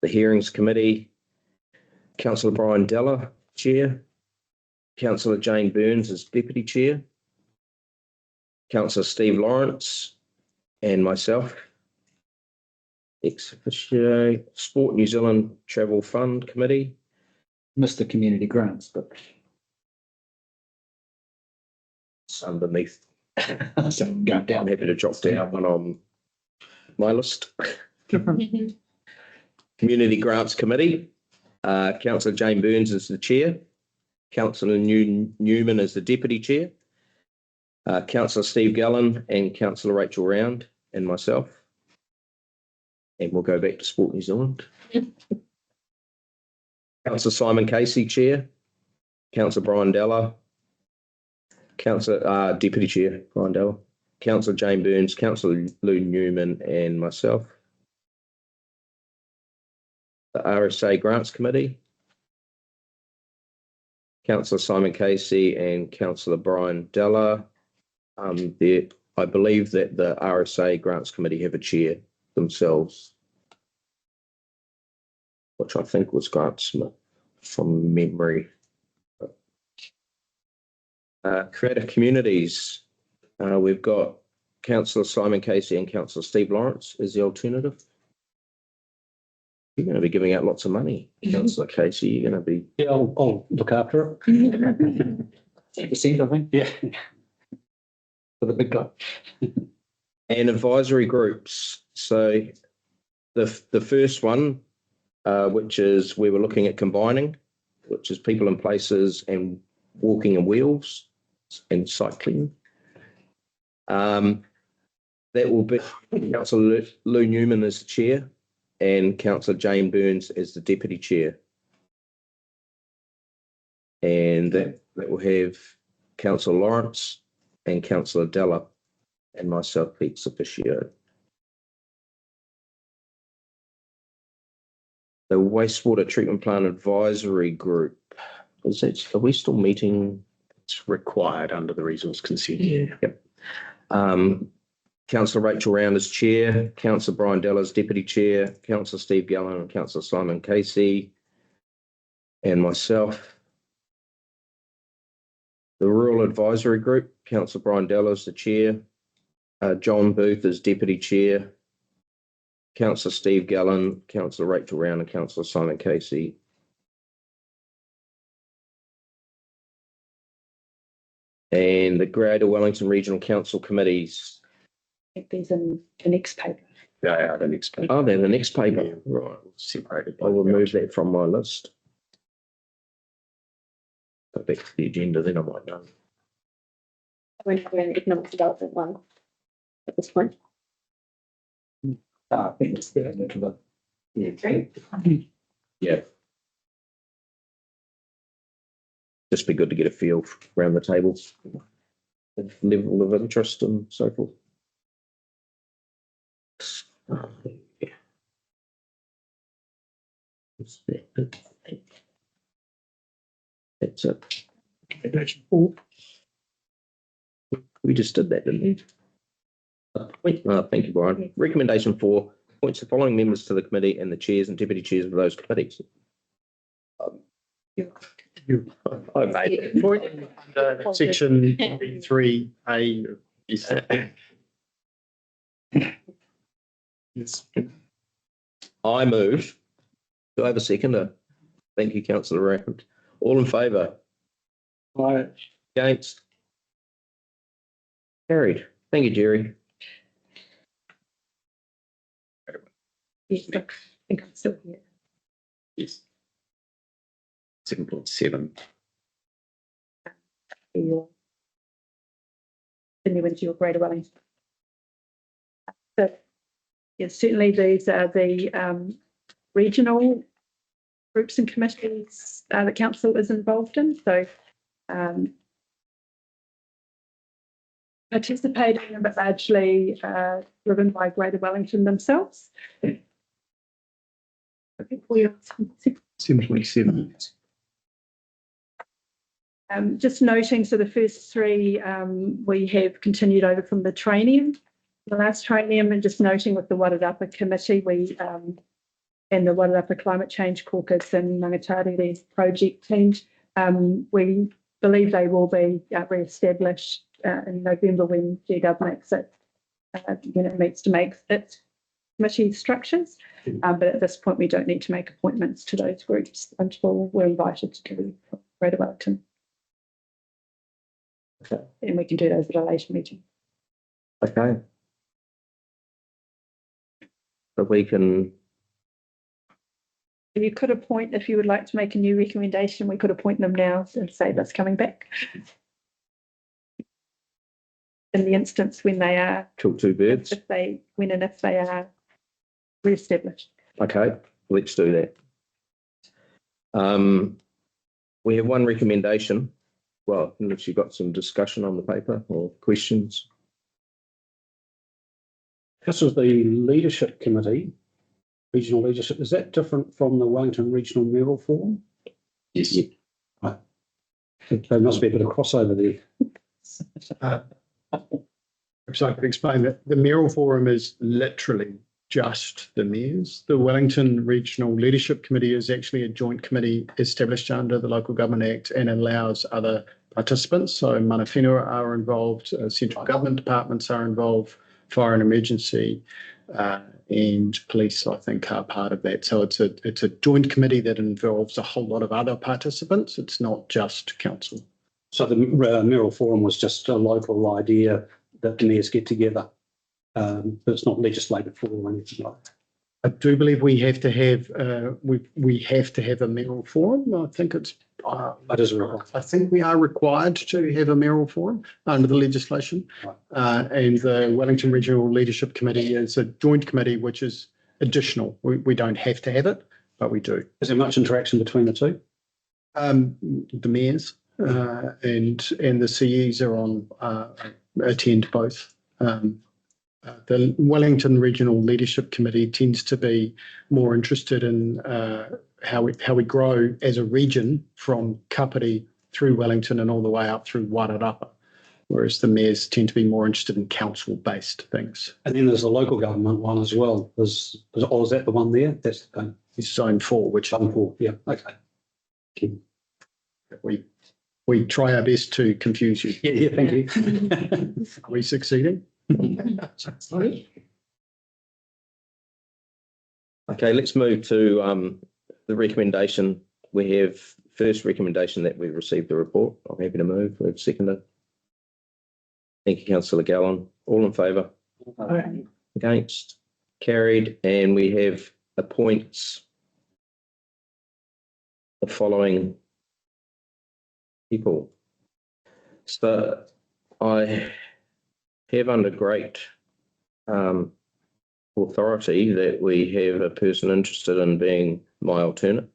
The Hearings Committee, Councillor Brian Della, Chair. Councillor Jane Burns as Deputy Chair. Councillor Steve Lawrence and myself. Ex officio, Sport New Zealand Travel Fund Committee. Mr. Community Grants, but It's underneath. so go I'm down. happy to jot down one on my list. Community Grants Committee, Councillor Jane Burns is the Chair. Councillor Newman is the Deputy Chair. Councillor Steve Gallen and Councillor Rachel Round and myself. And we'll go back to Sport New Zealand. Councillor Simon Casey, Chair. Councillor Brian Della. Councillor Deputy Chair, Brian Della. Councillor Jane Burns, Councillor Lou Newman and myself. The RSA Grants Committee. Councillor Simon Casey and Councillor Brian Della. I believe that the RSA Grants Committee have a chair themselves, which I think was Grant Smith from memory. Creative Communities, we've got Councillor Simon Casey and Councillor Steve Lawrence as the alternative. You're going to be giving out lots of money, Councillor Casey. You're going to be. Yeah, I'll look after it. 10%, I think. Yeah. For the big guy. And advisory groups. So the first one, which is we were looking at combining, which is people and places and walking and wheels and cycling. That will be Councillor Lou Newman as the chair and Councillor Jane Burns as the deputy chair. And that will have Councillor Lawrence and Councillor Della and myself, ex officio. The Wastewater Treatment Plant Advisory Group. Are we still meeting? It's required under the resource consent. Yeah. Yep. Councillor Rachel Round as chair, Councillor Brian Della as deputy chair, Councillor Steve Gallen and Councillor Simon Casey, and myself. The Rural Advisory Group, Councillor Brian Della as the chair, John Booth as deputy chair, Councillor Steve Gallen, Councillor Rachel Round and Councillor Simon Casey. And the Greater Wellington Regional Council Committees. I think these in the next paper. Yeah, the next page. Oh, they're the next paper. Yeah. Right. Separated. I'll remove that from my list. Go back to the agenda, then I might know. We're not doing the economic development one at this point. I think it's there. But Yeah, great. Yeah. Just be good to get a feel around the table, of level of interest and so forth. Yeah. That's it. We just did that, didn't we? Thank you, Brian. Recommendation 4, appoints the following members to the committee and the chairs and deputy chairs of those committees. I made it. Section 3A. Yes. I move. Do I have a seconder? Thank you, Councillor Round. All in favour? Aye. Against? Carried. Thank you, Jerry. Yes, I think I'm still here. Yes. 7.7. Your continue into your Greater Wellington. So, yes, certainly these are the regional groups and committees the council is involved in. So participating, but largely driven by Greater Wellington themselves. I think we are 7.7. just noting, so the first three we have continued over from the Triennial, the last Triennial, and just noting with the Wairarapa Committee, we and the Wairarapa Climate Change Caucus and Nangatari's project team, we believe they will be re-established in November when GW makes it, when it meets to make its committee structures. But at this point, we don't need to make appointments to those groups until we're invited to do Greater Wellington. Okay. And we can do those at a later meeting. Okay. But we can. You could appoint, if you would like to make a new recommendation, we could appoint them now and say that's coming back. In the instance when they are. Kill two birds. If they, when and if they are re-established. Okay, let's do that. We have one recommendation. Well, unless you've got some discussion on the paper or questions. This is the leadership committee, regional leadership. Is that different from the Wellington Regional Mayoral Forum? Yes. Right. There must be a bit of crossover there. So I can explain that the Mayoral Forum is literally just the mayors. The Wellington Regional Leadership Committee is actually a joint committee established under the Local Government Act and allows other participants. So mana whenua are involved, central government departments are involved, fire and emergency, and police, I think, are part of that. So it's a joint committee that involves a whole lot of other participants. It's not just council. So the Mayoral Forum was just a local idea that the mayors get together. But it's not legislated for or anything like that. I do believe we have to have we have to have a mayoral forum. I think it's That is right. I think we are required to have a mayoral forum under the legislation. Right. And the Wellington Regional Leadership Committee is a joint committee, which is additional. We don't have to have it, but we do. Is there much interaction between the two? The mayors and the CEs are on attend both. The Wellington Regional Leadership Committee tends to be more interested in how we grow as a region from Kapiti through Wellington and all the way up through Wairarapa, whereas the mayors tend to be more interested in council-based things. And then there's the local government one as well. Is that the one there? That's the thing. It's Zone 4, which Zone 4. Yeah. Okay. we try our best to confuse you. Yeah. Thank you. Are we succeeding? Okay, let's move to the recommendation. We have first recommendation that we received the report. I'm happy to move. We have seconded. Thank you, Councillor Gallon. All in favour? Against? Carried. And we have appoints the following people. So I have under great authority that we have a person interested in being my alternate.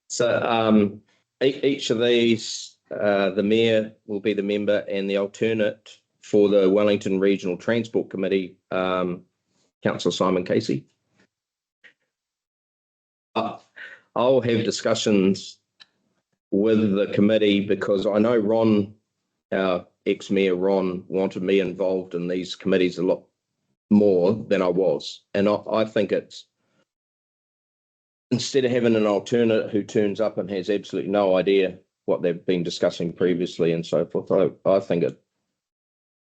So each of these, the mayor will be the member and the alternate for the Wellington Regional Transport Committee, Councillor Simon Casey. I'll have discussions with the committee because I know Ron, our ex-mayor Ron, wanted me involved in these committees a lot more than I was. And I think it's, instead of having an alternate who turns up and has absolutely no idea what they've been discussing previously and so forth, I think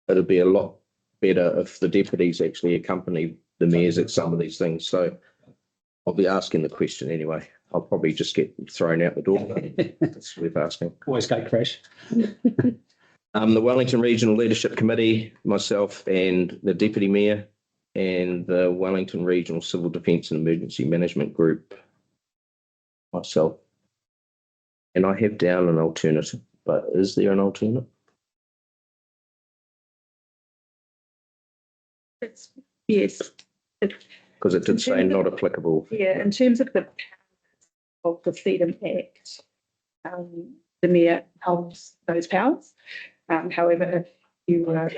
it'd be a lot better if the deputies actually accompany the mayors at some of these things. So I'll be asking the question anyway. I'll probably just get thrown out the door. That's worth asking. Always gate crash. The Wellington Regional Leadership Committee, myself and the Deputy Mayor and the Wellington Regional Civil Defence and Emergency Management Group, myself. And I have down an alternative, but is there an alternate? Yes. Because it did say not applicable. Yeah, in terms of the Freedom Act, the Mayor holds those powers. However, if you were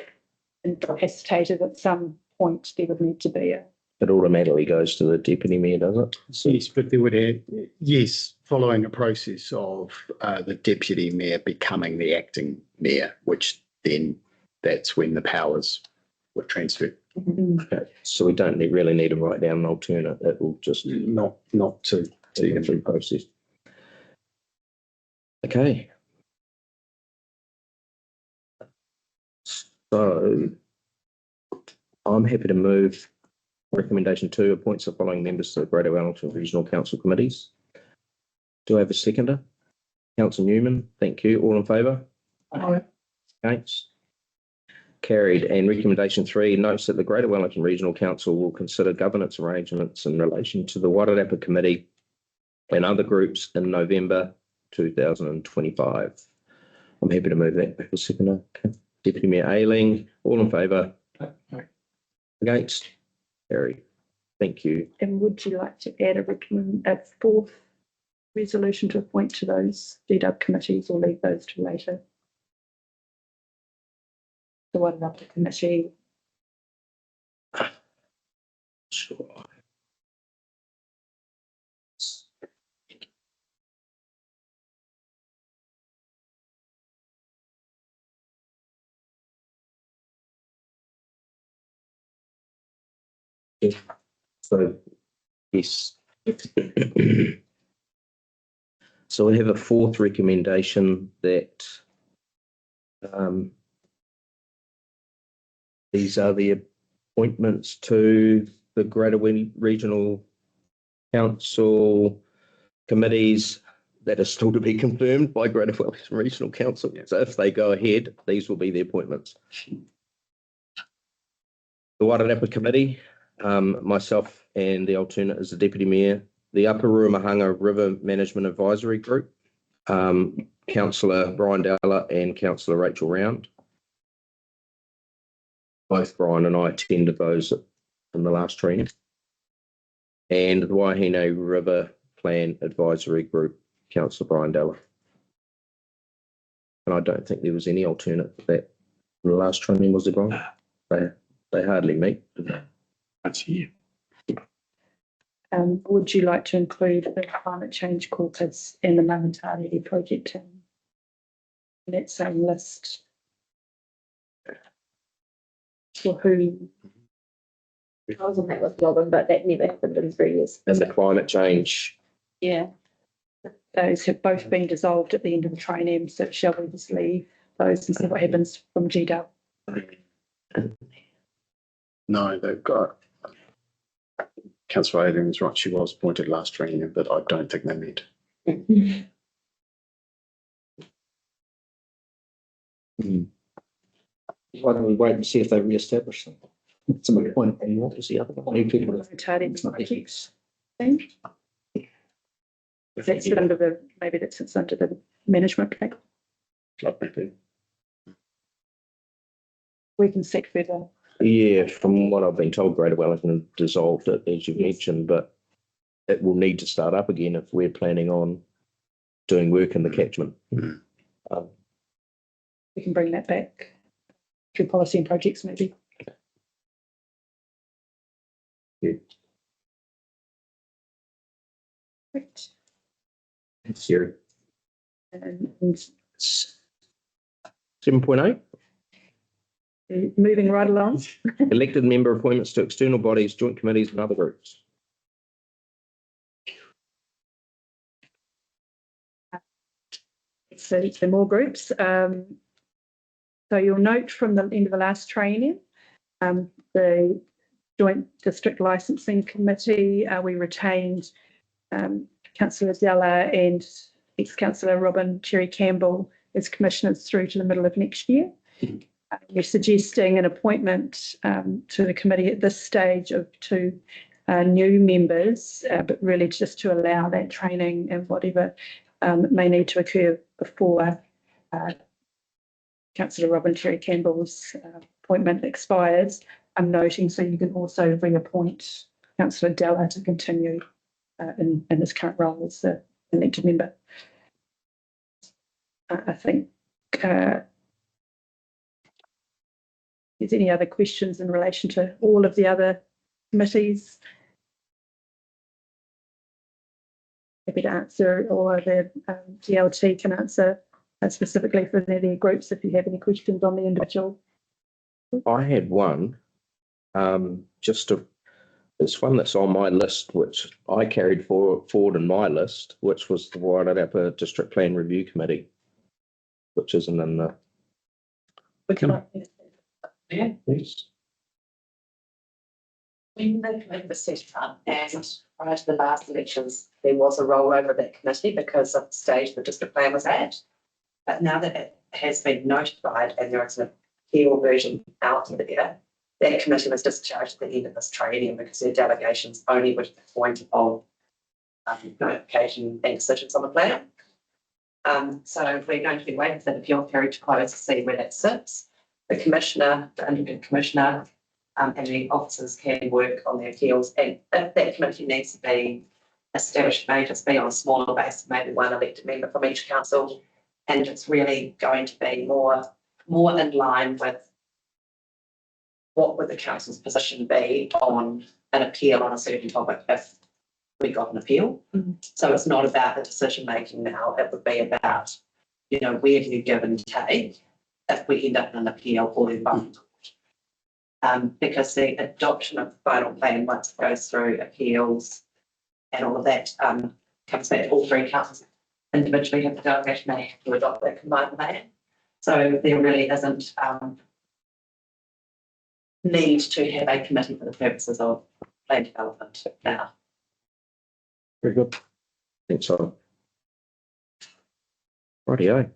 incapacitated at some point, there would need to be a. It automatically goes to the Deputy Mayor, does it? Yes, but there would have, yes, following a process of the Deputy Mayor becoming the acting Mayor, which then that's when the powers were transferred. Okay. So we don't really need to write down an alternate. It will just Not to see the through process. Okay. So I'm happy to move recommendation 2, appoints the following members to the Greater Wellington Regional Council committees. Do I have a seconder? Councillor Newman, thank you. All in favour? Aye. Against? Carried. And recommendation 3 notes that the Greater Wellington Regional Council will consider governance arrangements in relation to the Wairarapa Committee and other groups in November 2025. I'm happy to move that. Have a seconder. Okay. Deputy Mayor Ayling, all in favour? Aye. Against? Carried. Thank you. And would you like to add a fourth resolution to appoint to those GW committees, or leave those to later? The Wairarapa Committee. Sure. Yeah. So, yes. So we have a fourth recommendation that these are the appointments to the Greater Regional Council committees that are still to be confirmed by Greater Wellington Regional Council. So if they go ahead, these will be the appointments. The Wairarapa Committee, myself and the alternate is the Deputy Mayor. The Upper Ruamahanga River Management Advisory Group, Councillor Brian Dowler and Councillor Rachel Round. Both Brian and I attended those in the last training. And the Waihine River Plan Advisory Group, Councillor Brian Dowler. And I don't think there was any alternate for that. In the last training, was it, Brian? They hardly meet. That's here. Would you like to include the Climate Change Caucus and the Mangatari project in that same list? For who? I was on that with Robin, but that never happened in 3 years. And the climate change. Yeah. Those have both been dissolved at the end of the training, so shall we just leave those and see what happens from GW? No, they've got. Councillor Ayling was right, she was appointed last training, but I don't think they met. Why don't we wait and see if they re-establish them? It's a good point. And what was the other one? New people. Mangatari projects thing. That's under the, maybe that sits under the management plan. We can set further. Yeah, from what I've been told, Greater Wellington dissolved it, as you mentioned, but it will need to start up again if we're planning on doing work in the catchment. We can bring that back through policy and projects, maybe. Yeah. Right. Thanks, Jerry. And 7.8. moving right along. Elected member appointments to external bodies, joint committees and other groups. So more groups. So you'll note from the end of the last training, the Joint District Licensing Committee, we retained Councillor Della and ex-councillor Robin Cherry Campbell as commissioners through to the middle of next year. We're suggesting an appointment to the committee at this stage of 2 new members, but really just to allow that training and whatever may need to occur before Councillor Robin Terry Campbell's appointment expires. I'm noting so you can also reappoint Councillor Della to continue in his current role as the elected member. I think there's any other questions in relation to all of the other committees? Happy to answer, or the GLT can answer specifically for their groups if you have any questions on the individual. I had one, it's one that's on my list, which I carried forward in my list, which was the Wairarapa District Plan Review Committee, which isn't in the. Yeah. Yes. When the committee was set up and prior to the last elections, there was a rollover of that committee because of the stage the district plan was at. But now that it has been notified and there is an appeal version out there, that committee was discharged at the end of this training because their delegations only were to the point of notification and decisions on the plan. So we're going to be waiting for the appeal period to close to see where that sits. The commissioner, the independent commissioner, and the officers can work on their appeals. And if that committee needs to be established, may just be on a smaller basis, maybe one elected member from each council. And it's really going to be more in line with what would the council's position be on an appeal on a certain topic if we got an appeal. Mm-hmm. So it's not about the decision making now. It would be about, where do you give and take if we end up in an appeal or then vote. Because the adoption of the final plan, once it goes through appeals and all of that, comes back to all 3 councils individually have the delegation, they have to adopt that combined plan. So there really isn't need to have a committee for the purposes of plan development now. Very good. I think so. Rightio.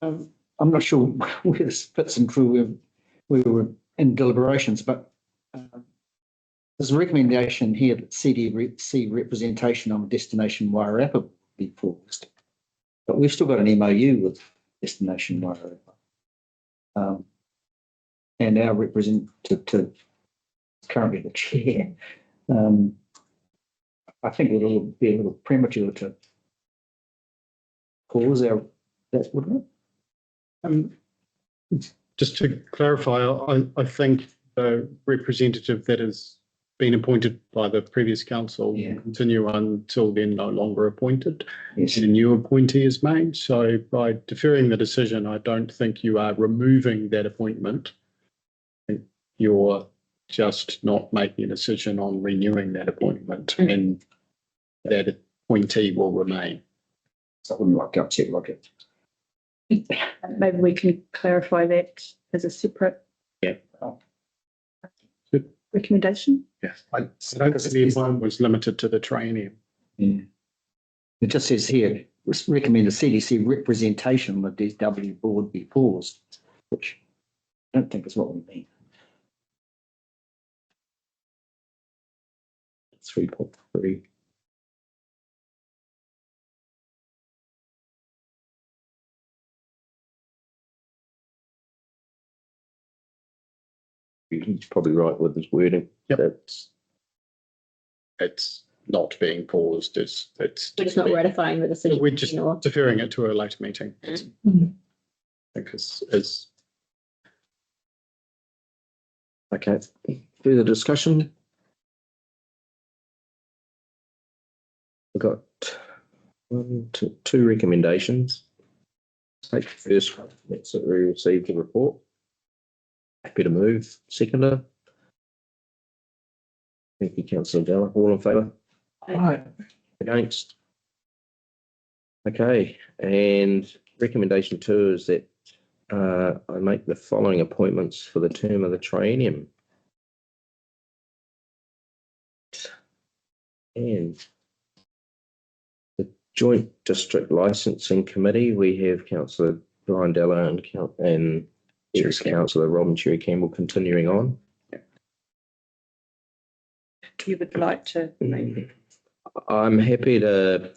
I'm not sure where this fits in through. We were in deliberations, but there's a recommendation here that CDC representation on Destination Wairarapa be paused. But we've still got an MOU with Destination Wairarapa. And our representative, currently the chair, I think it would be a little premature to pause that, wouldn't it? Just to clarify, I think the representative that has been appointed by the previous council will continue until they're no longer appointed. Yes. And a new appointee is made. So by deferring the decision, I don't think you are removing that appointment. I think you're just not making a decision on renewing that appointment, and that appointee will remain. So I wouldn't like to upset Roger. Maybe we can clarify that as a separate recommendation. Yes, I don't think the appointment was limited to the Triennial. Yeah. It just says here, recommend the CDC representation of the DW board be paused, which I don't think is what we mean. 3.3. He's probably right with his wording. Yep. It's not being paused. It's We're just not ratifying the decision. We're just deferring it to a later meeting. I think is Okay. Further discussion? We've got 2 recommendations. Take the first one. That's it. We received the report. Happy to move. Seconder. Thank you, Councillor Della. All in favour? Aye. Against? Okay, and recommendation 2 is that I make the following appointments for the term of the Triennium. And the Joint District Licensing Committee, we have Councillor Brian Della and Yes, councillor Robin Cherry Campbell continuing on. You would like to maybe. I'm happy to,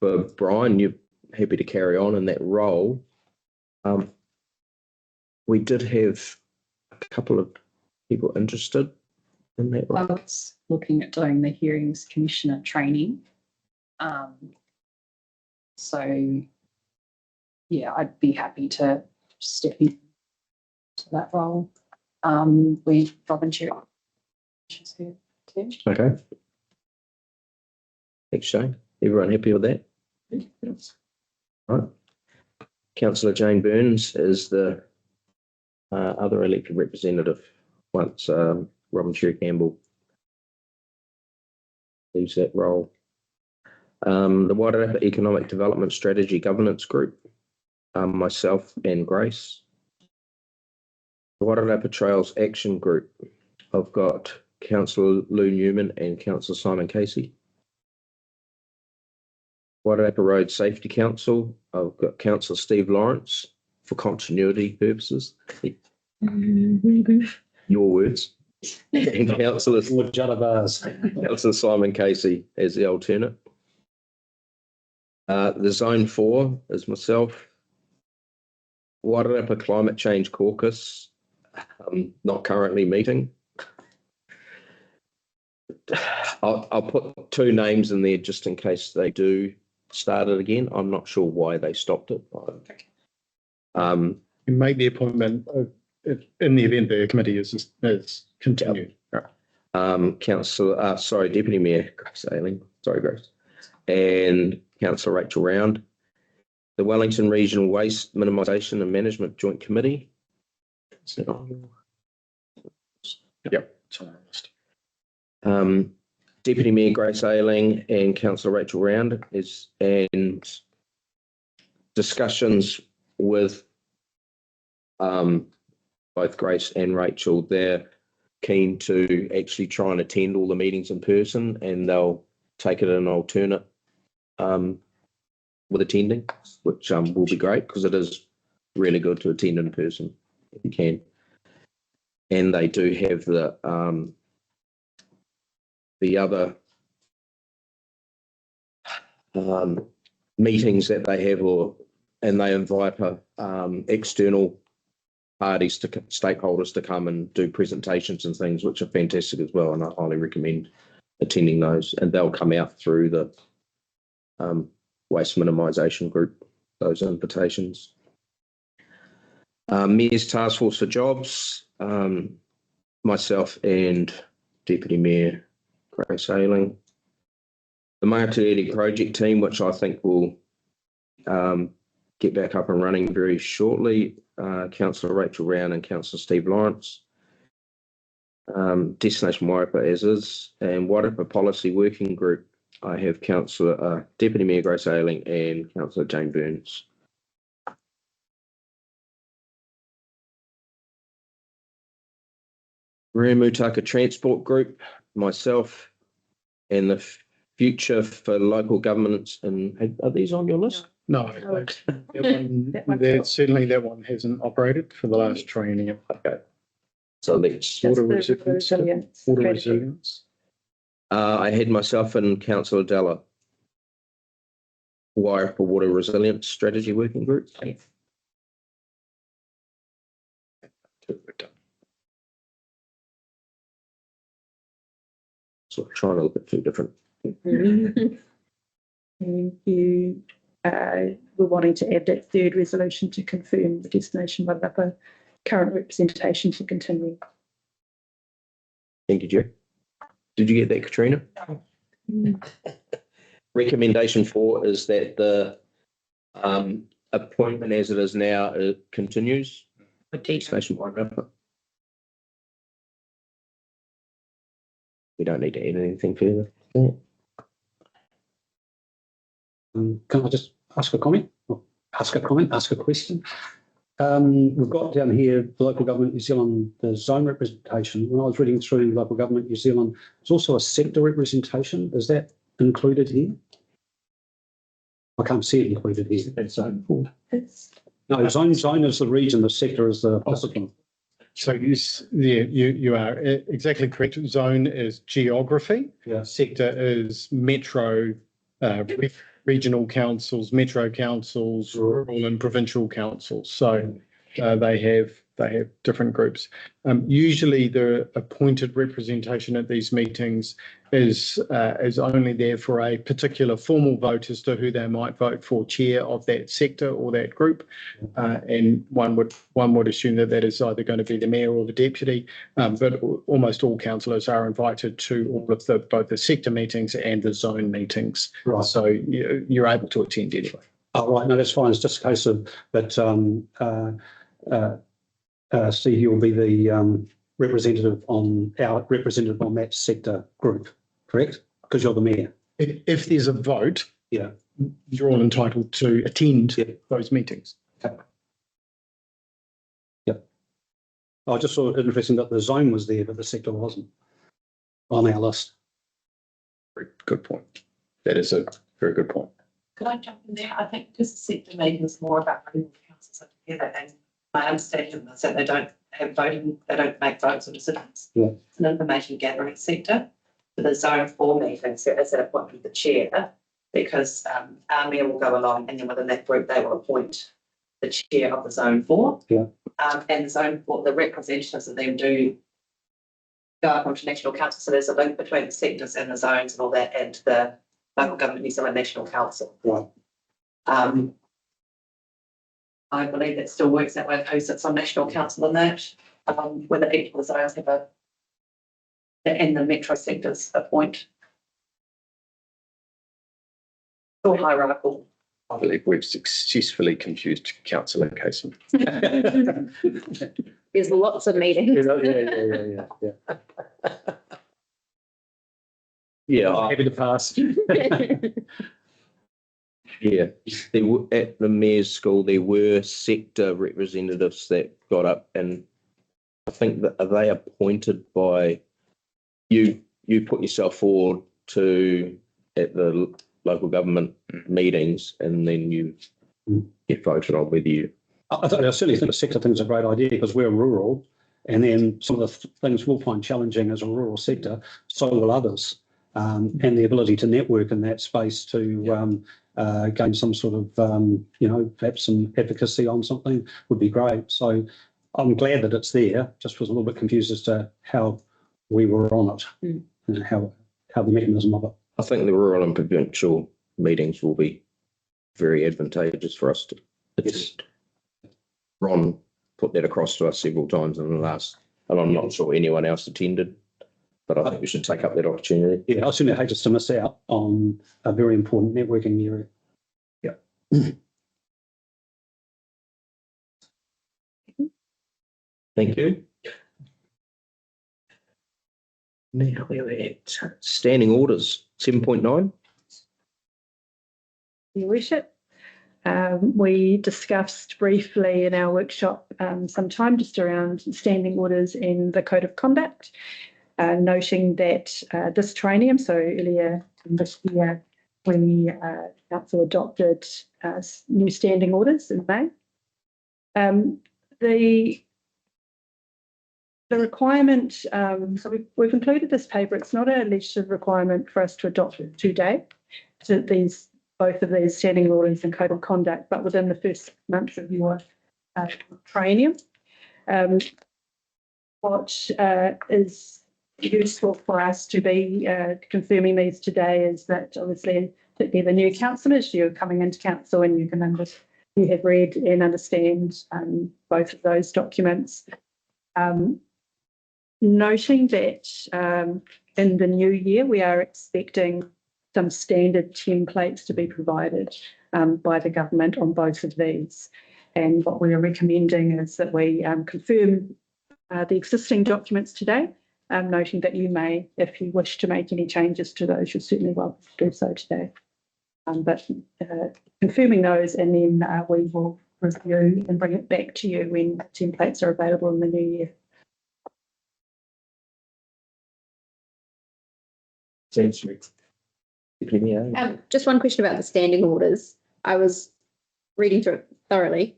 for Brian, you're happy to carry on in that role. We did have a couple of people interested in that I role. was looking at doing the hearings commissioner training. So, yeah, I'd be happy to step into that role. With Robin Cherry. She's here too. Okay. Thanks, Shane. Everyone happy with that? Right. Councillor Jane Burns is the other elected representative once Robin Cherry Campbell leaves that role. The Wairarapa Economic Development Strategy Governance Group, myself and Grace. The Wairarapa Trails Action Group, I've got Councillor Lou Newman and Councillor Simon Casey. Wairarapa Road Safety Council, I've got Councillor Steve Lawrence for continuity purposes. Your words. And Councillor Simon Casey as the alternate. The Zone 4 is myself. Wairarapa Climate Change Caucus, not currently meeting. I'll put two names in there just in case they do start it again. I'm not sure why they stopped it. You make the appointment in the event the committee is continued. Councillor, Deputy Mayor Grace Ailing, sorry Grace, and Councillor Rachel Round. The Wellington Regional Waste Minimisation and Management Joint Committee. Yep. Deputy Mayor Grace Ailing and Councillor Rachel Round and discussions with both Grace and Rachel. They're keen to actually try and attend all the meetings in person, and they'll take it in an alternate with attending, which will be great because it is really good to attend in person if you can. And they do have the other meetings that they have, and they invite external parties to stakeholders to come and do presentations and things, which are fantastic as well. And I highly recommend attending those. And they'll come out through the waste minimisation group, those invitations. Mayor's Task Force for Jobs, myself and Deputy Mayor Grace Ailing. The Maiteri Project Team, which I think will get back up and running very shortly, Councillor Rachel Round and Councillor Steve Lawrence. Destination Wairarapa as is, and Wairarapa Policy Working Group, I have Deputy Mayor Grace Ailing and Councillor Jane Burns. Remutaka Transport Group, myself, and the Future for Local Governments. And are these on your list? No, certainly that one hasn't operated for the last training. Okay. So let's water resilience. I had myself and Councillor Della. Wairarapa Water Resilience Strategy Working Group. Yes. So I'm trying to look at two different. And you were wanting to add that third resolution to confirm the Destination Wairarapa current representation to continue. Thank you, Jerry. Did you get that, Katrina? Recommendation 4 is that the appointment as it is now continues. Destination Wairarapa. We don't need to add anything further. Can I just ask a comment? Ask a question? We've got down here the Local Government New Zealand, the zone representation. When I was reading through Local Government New Zealand, there's also a sector representation. Is that included here? I can't see it included here. It's zone 4. No, zone is the region, the sector is the discipline. So you are exactly correct. Zone is geography. Yeah. Sector is metro, regional councils, metro councils, rural and provincial councils. So they have different groups. Usually the appointed representation at these meetings is only there for a particular formal vote as to who they might vote for chair of that sector or that group. And one would assume that is either going to be the mayor or the deputy, but almost all councillors are invited to all of both the sector meetings and the zone meetings. Right. So you're able to attend anyway. Oh, right. No, that's fine. It's just a case of that Stevie will be the representative on that sector group, correct? Because you're the mayor. If there's a vote, Yeah. you're all entitled to attend those meetings. Okay. Yep. I just thought it interesting that the zone was there, but the sector wasn't on our list. Very good point. That is a very good point. Could I jump in there? I think because the sector meeting is more about bringing the councils together, and my understanding is that they don't have voting, they don't make votes or decisions. Yeah. It's an information gathering sector. For the zone 4 meetings, there is an appointment of the chair, because our mayor will go along, and then within that group they will appoint the chair of the zone 4. Yeah. And the zone 4, the representatives of them do go up onto national council. So there's a link between the sectors and the zones and all that, and the local government New Zealand National Council. Right. I believe that still works that way. Who sits on national council and that, whether each of the zones have and the metro sectors appoint. Or hierarchical. I believe we've successfully confused councillor Casey. There's lots of meetings. Yeah, Happy to pass. yeah. At the mayor's school, there were sector representatives that got up, and I think that are they appointed by you? You put yourself forward at the local government meetings, and then you get voted on whether you. I certainly think the sector thing is a great idea because we're rural, and then some of the things we'll find challenging as a rural sector, so will others. And the ability to network in that space to gain some sort of, perhaps some advocacy on something would be great. So I'm glad that it's there. Just was a little bit confused as to how we were on it and how the mechanism of it. I think the rural and provincial meetings will be very advantageous for us to. Yes. Ron put that across to us several times in the last, and I'm not sure anyone else attended, but I think we should take up that opportunity. Yeah, I certainly hate us to miss out on a very important networking area. Yeah. Thank you. Now we're at standing orders, 7.9. Your worship. We discussed briefly in our workshop some time just around standing orders in the code of conduct, noting that this triennium, so earlier this year, we council adopted new standing orders in May. The requirement, so we've included this paper. It's not a legislative requirement for us to adopt it today. So both of these standing orders and code of conduct, but within the first month of your triennium. What is useful for us to be confirming these today is that obviously particularly the new councillors, you're coming into council and you have read and understand both of those documents. Noting that in the new year, we are expecting some standard templates to be provided by the government on both of these. And what we are recommending is that we confirm the existing documents today, noting that you may, if you wish to make any changes to those, you're certainly welcome to do so today. But confirming those, and then we will review and bring it back to you when templates are available in the new year. Just one question about the standing orders. I was reading through it thoroughly.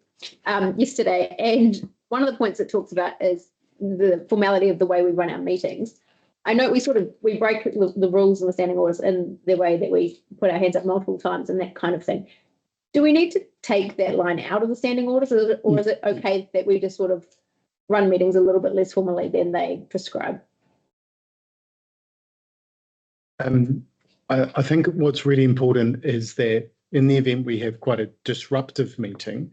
yesterday, and one of the points it talks about is the formality of the way we run our meetings. I know we break the rules and the standing orders in the way that we put our hands up multiple times and that kind of thing. Do we need to take that line out of the standing orders, or is it okay that we just sort of run meetings a little bit less formally than they prescribe? I think what's really important is that in the event we have quite a disruptive meeting,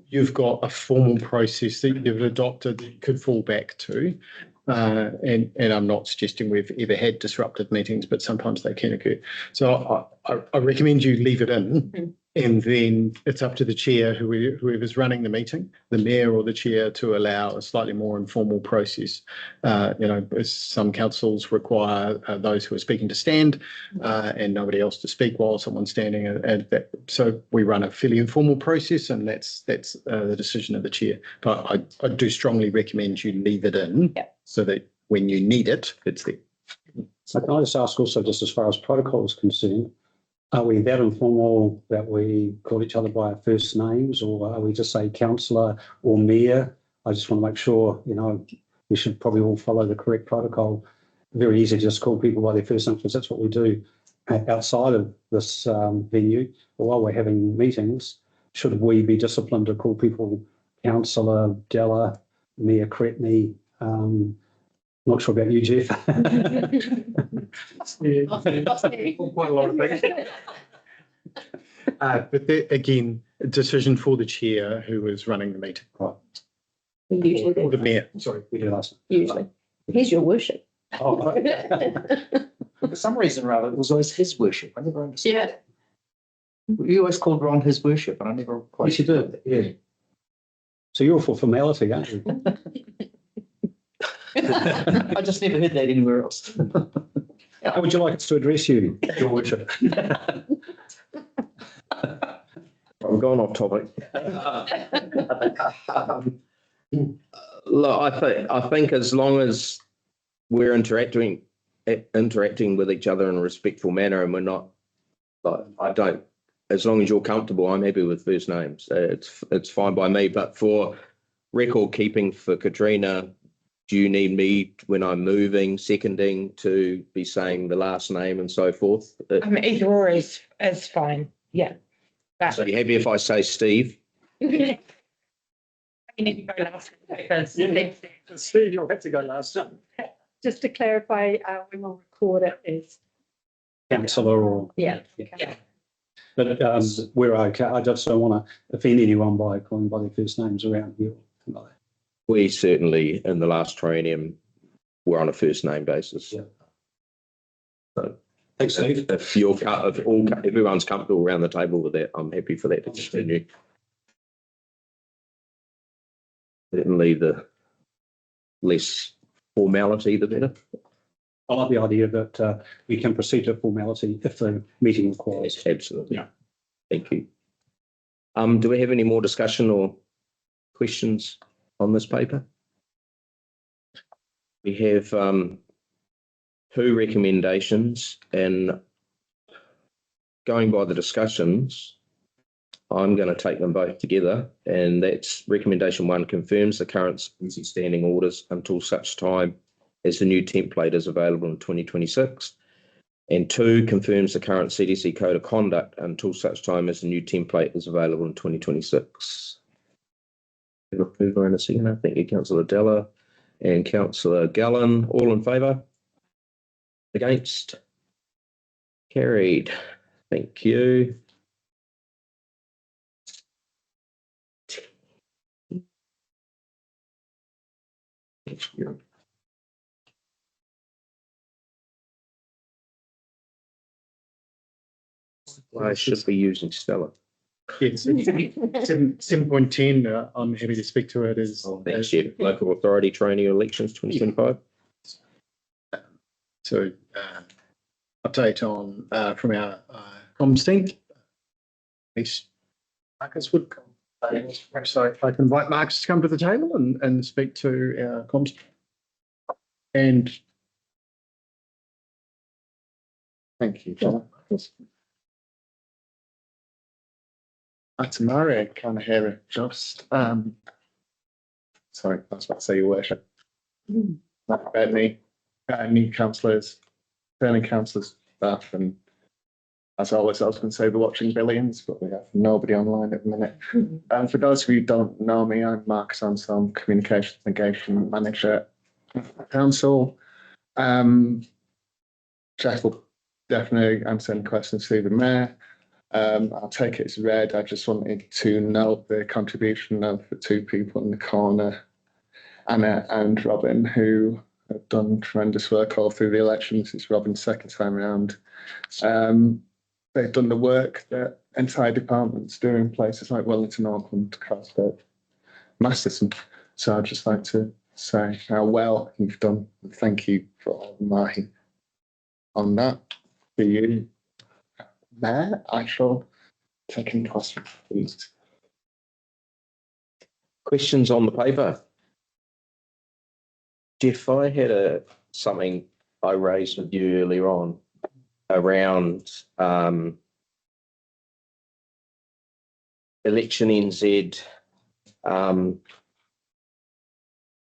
you've got a formal process that you've adopted that you could fall back to. And I'm not suggesting we've ever had disruptive meetings, but sometimes they can occur. So I recommend you leave it in. And then it's up to the chair, whoever's running the meeting, the mayor or the chair, to allow a slightly more informal process. Some councils require those who are speaking to stand and nobody else to speak while someone's standing. So we run a fairly informal process, and that's the decision of the chair. But I do strongly recommend you leave it in so that when you need it, it's there. So can I just ask also, just as far as protocol is concerned, are we that informal that we call each other by our first names, or are we just say councillor or mayor? I just want to make sure, we should probably all follow the correct protocol. Very easy to just call people by their first name, because that's what we do outside of this venue. But while we're having meetings, should we be disciplined to call people councillor, Della, Mayor Cretney? Not sure about you, Jeff. Quite a lot of things. But again, a decision for the chair who is running the meeting. Right. Usually, Or the mayor. Sorry, We did last. usually. Here's your worship. Oh, For some reason or other, it was always his worship. I never understood. Yeah. You always called Ron his worship, and I never quite. yes, you did. Yeah. So you're for formality, aren't you? I just never heard that anywhere else. How would you like us to address you, Your Worship? I'm going off topic. Look, I think as long as we're interacting with each other in a respectful manner, and we're not, as long as you're comfortable, I'm happy with first names. It's fine by me. But for record keeping for Katrina, do you need me when I'm moving, seconding, to be saying the last name and so forth? Either or is fine, yeah. So you happy if I say Steve? You need to go last because Steve, you'll have to go last. Just to clarify, we will record it as. Councillor or. yeah. But we're okay. I just don't want to offend anyone by calling by their first names around here. We certainly, in the last triennium, were on a first name basis. Yeah. So Thanks, Steve. if everyone's comfortable around the table with that, I'm happy for that to continue. Certainly, the less formality, the better. I like the idea that we can proceed to formality if the meeting requires. Yes, absolutely. Yeah. Thank you. Do we have any more discussion or questions on this paper? We have two recommendations, and going by the discussions, I'm going to take them both together, and that's recommendation 1 confirms the current CDC standing orders until such time as the new template is available in 2026, and 2 confirms the current CDC code of conduct until such time as the new template is available in 2026. Approval in a second. Thank you, Councillor Della and Councillor Gallen. All in favour? Against? Carried. Thank you. I should be using Stella. Yes, 7.10, I'm happy to speak to it as. Thanks, Jeff. Local authority triennial elections 2025. So update on from our comms team. Yes, Marcus would come. Perhaps I can invite Marcus to come to the table and speak to our comms. And thank you, John. Atamari, I can't hear it. Just, sorry, I was about to say, Your Worship. Not about me, new councillors, turning councillors, staff, and as always, I was going to say we're watching billions, but we have nobody online at the minute. For those of you who don't know me, I'm Mark Sansom, Communications Engagement Manager at the Council. Jeff will definitely answer any questions through the Mayor. I'll take it as read. I just wanted to note the contribution of the two people in the corner, Anna and Robin, who have done tremendous work all through the elections. It's Robin's second time around. They've done the work that entire departments do in places like Wellington, Auckland, Christchurch, Masterton. So I'd just like to say how well you've done. Thank you for all the marking on that. For you, Mayor, I shall take any questions, please. Questions on the paper? Jeff, I had something I raised with you earlier on around Election NZ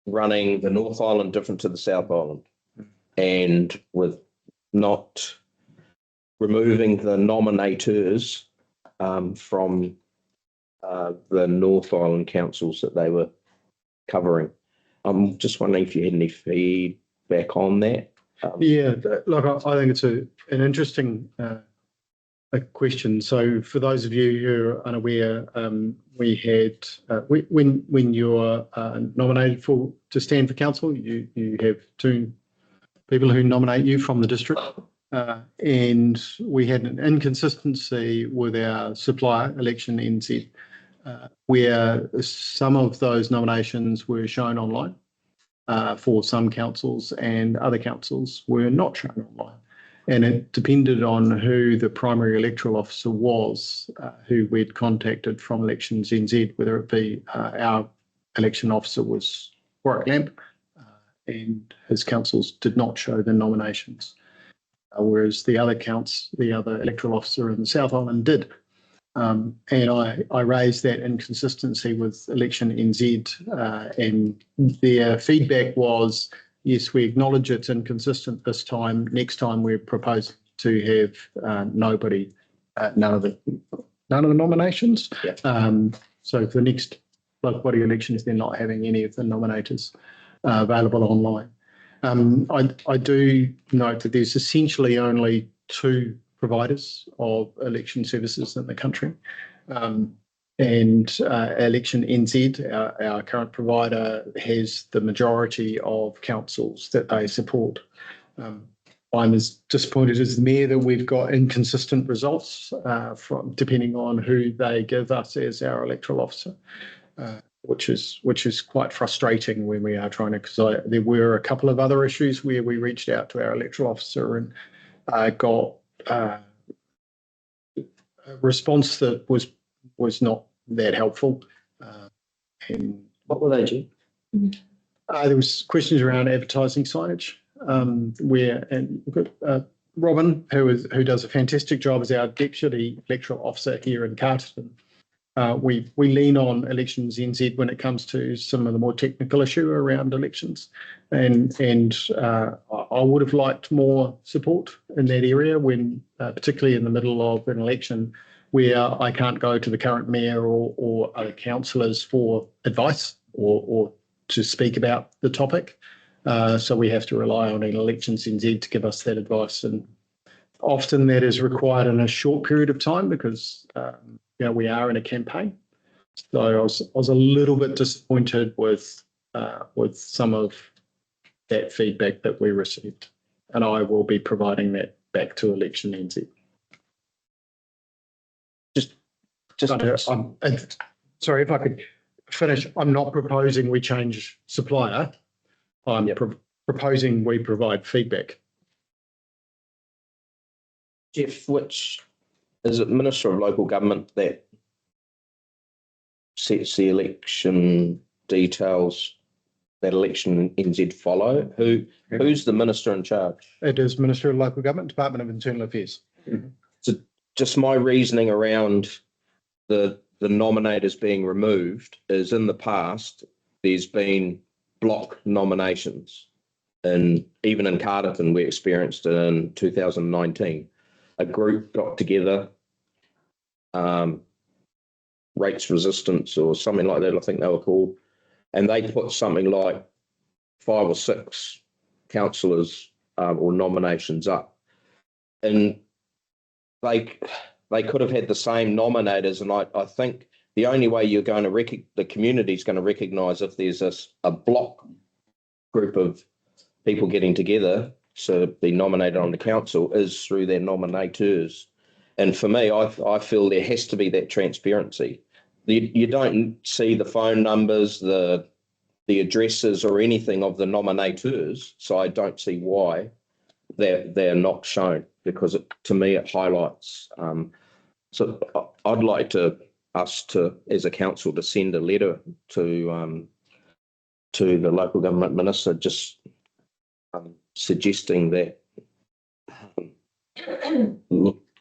running the North Island different to the South Island, and with not removing the nominators from the North Island councils that they were covering. I'm just wondering if you had any feedback on that. Yeah, look, I think it's an interesting a question. So for those of you who are unaware, we had when you're nominated to stand for council, you have two people who nominate you from the district, and we had an inconsistency with our supplier, Election NZ, where some of those nominations were shown online for some councils and other councils were not shown online. And it depended on who the primary electoral officer was, who we'd contacted from Elections NZ, whether it be our election officer was Warwick Lamp, and his councils did not show the nominations, whereas the other electoral officer in the South Island did. And I raised that inconsistency with Election NZ, and their feedback was, yes, we acknowledge it's inconsistent this time. Next time we're proposing to have none of the nominations. Yeah. So for the next local body elections, they're not having any of the nominators available online. I do note that there's essentially only two providers of election services in the country. And Election NZ, our current provider, has the majority of councils that they support. I'm as disappointed as the Mayor that we've got inconsistent results from depending on who they give us as our electoral officer, which is quite frustrating when we are trying to, because there were a couple of other issues where we reached out to our electoral officer and got a response that was not that helpful. And what were they, Jim? There was questions around advertising signage, Robin, who does a fantastic job as our deputy electoral officer here in Carterton. We lean on Elections NZ when it comes to some of the more technical issue around elections, and I would have liked more support in that area when, particularly in the middle of an election, where I can't go to the current mayor or other councillors for advice or to speak about the topic. So we have to rely on Elections NZ to give us that advice, and often that is required in a short period of time because we are in a campaign. So I was a little bit disappointed with some of that feedback that we received, and I will be providing that back to Election NZ. Sorry, if I could finish. I'm not proposing we change supplier. I'm proposing we provide feedback. Jeff, which is it Minister of Local Government that sets the election details that Election NZ follow? Who's the minister in charge? It is Minister of Local Government, Department of Internal Affairs. So just my reasoning around the the nominators being removed is in the past, there's been block nominations. And even in Cardigan, we experienced it in 2019. A group got together, Rates Resistance or something like that, I think they were called, and they put something like 5 or 6 councillors or nominations up. And they could have had the same nominators, and I think the only way you're going to the community's going to recognise if there's a block group of people getting together to be nominated on the council is through their nominators. And for me, I feel there has to be that transparency. You don't see the phone numbers, the addresses or anything of the nominators, so I don't see why they're not shown, because to me it highlights. So I'd like us to, as a council, to send a letter to the local government minister, just suggesting that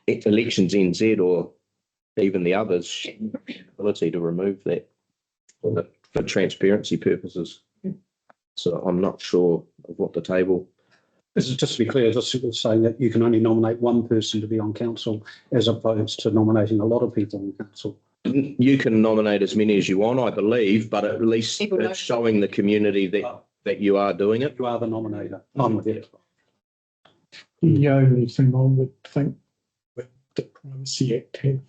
Elections NZ or even the others ability to remove that for transparency purposes. So I'm not sure of what the table. This is just to be clear, just saying that you can only nominate one person to be on council as opposed to nominating a lot of people on council. You can nominate as many as you want, I believe, but at least it's showing the community that you are doing it. You are the nominator. I'm with you. The only thing I would think with the Privacy Act have